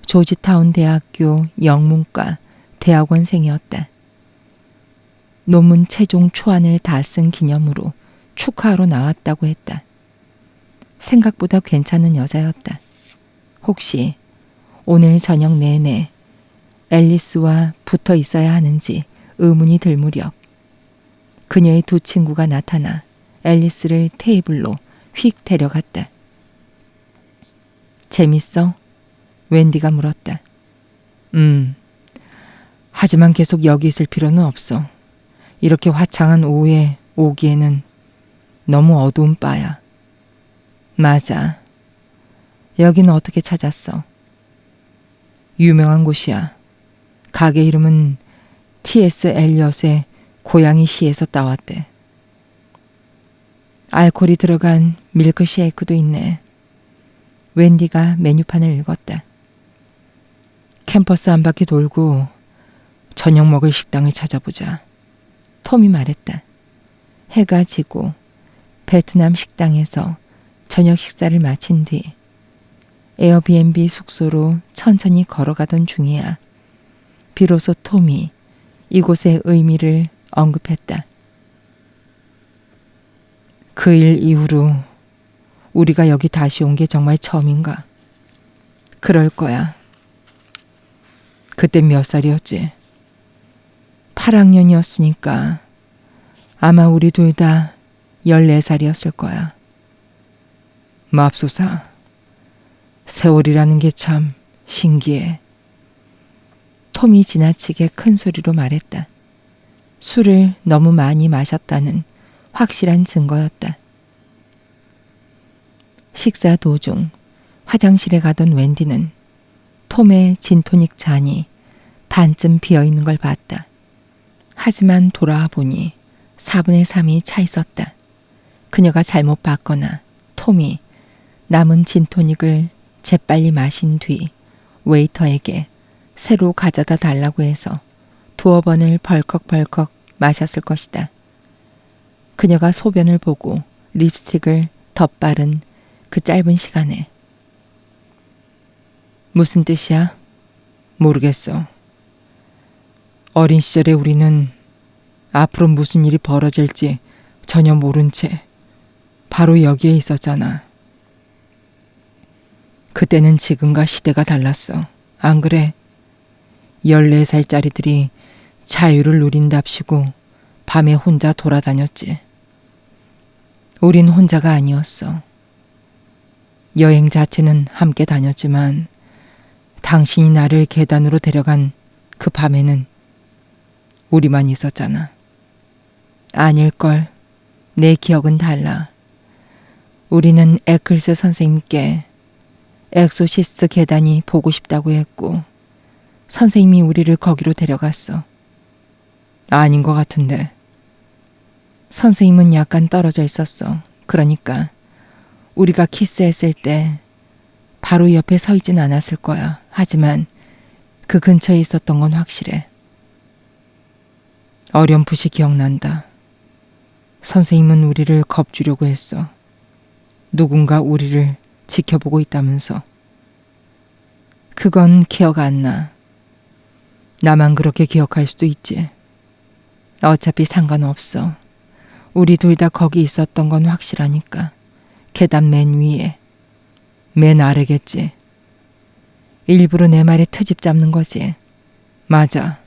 조지타운 대학교 영문과 대학원생이었다. 논문 최종 초안을 다 쓴 기념으로 축하하러 나왔다고 했다. 생각보다 괜찮은 여자였다. 혹시 오늘 저녁 내내 앨리스와 붙어 있어야 하는지 의문이 들 무렵 그녀의 두 친구가 나타나 앨리스를 테이블로 휙 데려갔다. 재밌어? 웬디가 물었다. 하지만 계속 여기 있을 필요는 없어. 이렇게 화창한 오후에 오기에는 너무 어두운 바야. 맞아. 여기는 어떻게 찾았어? 유명한 곳이야. 가게 이름은 T.S. 엘리엇의 고양이 시에서 따왔대. 알코올이 들어간 밀크쉐이크도 있네. 웬디가 메뉴판을 읽었다. 캠퍼스 한 바퀴 돌고 저녁 먹을 식당을 찾아보자. 톰이 말했다. 해가 지고 베트남 식당에서 저녁 식사를 마친 뒤 에어비앤비 숙소로 천천히 걸어가던 중이야. 비로소 톰이 이곳의 의미를 언급했다. 그 일 이후로 우리가 여기 다시 온 게 정말 처음인가? 그럴 거야. 그때 몇 살이었지? 8학년이었으니까 아마 우리 둘 다 14살이었을 거야. 맙소사. 세월이라는 게 참 신기해. 톰이 지나치게 큰 소리로 말했다. 술을 너무 많이 마셨다는 확실한 증거였다. 식사 도중 화장실에 가던 웬디는 톰의 진토닉 잔이 반쯤 비어있는 걸 봤다. 하지만 돌아와 보니 4분의 3이 차 있었다. 그녀가 잘못 봤거나 톰이 남은 진토닉을 재빨리 마신 뒤 웨이터에게 새로 가져다 달라고 해서 두어 번을 벌컥벌컥 마셨을 것이다. 그녀가 소변을 보고 립스틱을 덧바른 그 짧은 시간에. 무슨 뜻이야? 모르겠어. 어린 시절에 우리는 앞으로 무슨 일이 벌어질지 전혀 모른 채 바로 여기에 있었잖아. 그때는 지금과 시대가 달랐어. 안 그래? 14살짜리들이 자유를 누린답시고 밤에 혼자 돌아다녔지. 우린 혼자가 아니었어. 여행 자체는 함께 다녔지만 당신이 나를 계단으로 데려간 그 밤에는 우리만 있었잖아. 아닐걸. 내 기억은 달라. 우리는 에클스 선생님께 엑소시스트 계단이 보고 싶다고 했고 선생님이 우리를 거기로 데려갔어. 아닌 것 같은데. 선생님은 약간 떨어져 있었어. 그러니까 우리가 키스했을 때 바로 옆에 서 있진 않았을 거야. 하지만 그 근처에 있었던 건 확실해. 어렴풋이 기억난다. 선생님은 우리를 겁주려고 했어. 누군가 우리를 지켜보고 있다면서. 그건 기억 안 나. 나만 그렇게 기억할 수도 있지. 어차피 상관없어. 우리 둘 다 거기 있었던 건 확실하니까. 계단 맨 위에. 맨 아래겠지. 일부러 내 말에 트집 잡는 거지. 맞아.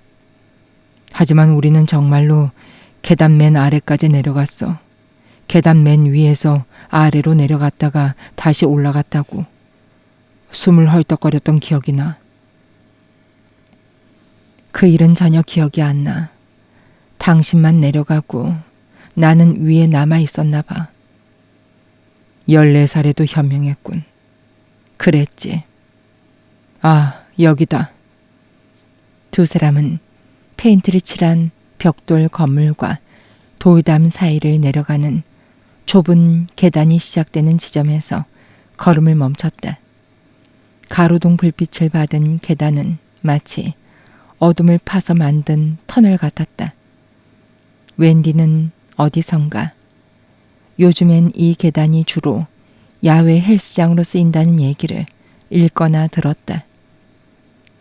하지만 우리는 정말로 계단 맨 아래까지 내려갔어. 계단 맨 위에서 아래로 내려갔다가 다시 올라갔다고. 숨을 헐떡거렸던 기억이 나. 그 일은 전혀 기억이 안 나. 당신만 내려가고 나는 위에 남아 있었나 봐. 14살에도 현명했군. 그랬지. 아, 여기다. 두 사람은 페인트를 칠한 벽돌 건물과 돌담 사이를 내려가는 좁은 계단이 시작되는 지점에서 걸음을 멈췄다. 가로등 불빛을 받은 계단은 마치 어둠을 파서 만든 터널 같았다. 웬디는 어디선가 요즘엔 이 계단이 주로 야외 헬스장으로 쓰인다는 얘기를 읽거나 들었다.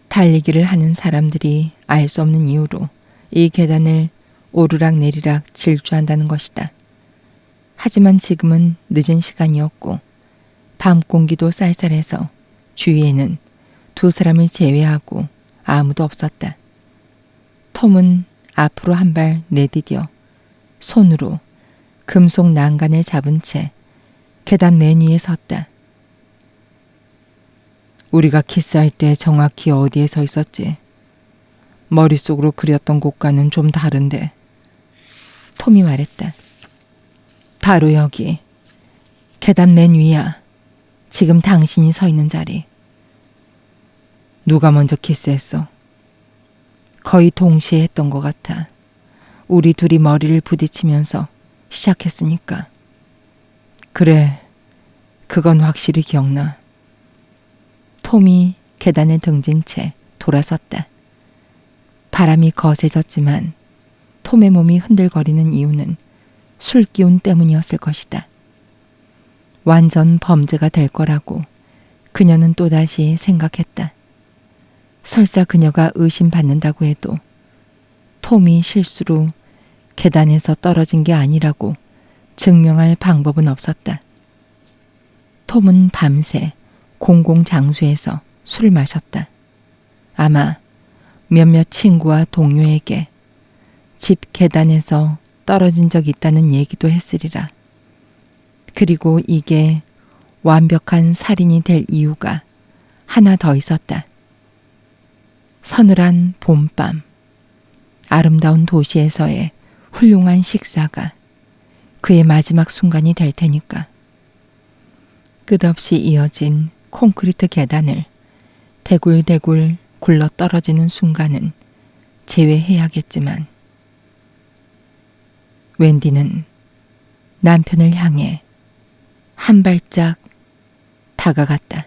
달리기를 하는 사람들이 알 수 없는 이유로 이 계단을 오르락내리락 질주한다는 것이다. 하지만 지금은 늦은 시간이었고 밤 공기도 쌀쌀해서 주위에는 두 사람을 제외하고 아무도 없었다. 톰은 앞으로 한 발 내디뎌 손으로 금속 난간을 잡은 채 계단 맨 위에 섰다. 우리가 키스할 때 정확히 어디에 서 있었지? 머릿속으로 그렸던 곳과는 좀 다른데. 톰이 말했다. 바로 여기. 계단 맨 위야. 지금 당신이 서 있는 자리. 누가 먼저 키스했어? 거의 동시에 했던 것 같아. 우리 둘이 머리를 부딪히면서 시작했으니까. 그래, 그건 확실히 기억나. 톰이 계단을 등진 채 돌아섰다. 바람이 거세졌지만 톰의 몸이 흔들거리는 이유는 술 기운 때문이었을 것이다. 완전 범죄가 될 거라고 그녀는 또다시 생각했다. 설사 그녀가 의심받는다고 해도 톰이 실수로 계단에서 떨어진 게 아니라고 증명할 방법은 없었다. 톰은 밤새 공공장소에서 술을 마셨다. 아마 몇몇 친구와 동료에게 집 계단에서 떨어진 적 있다는 얘기도 했으리라. 그리고 이게 완벽한 살인이 될 이유가 하나 더 있었다. 서늘한 봄밤, 아름다운 도시에서의 훌륭한 식사가 그의 마지막 순간이 될 테니까. 끝없이 이어진 콘크리트 계단을 대굴대굴 굴러 떨어지는 순간은 제외해야겠지만 웬디는 남편을 향해 한 발짝 다가갔다.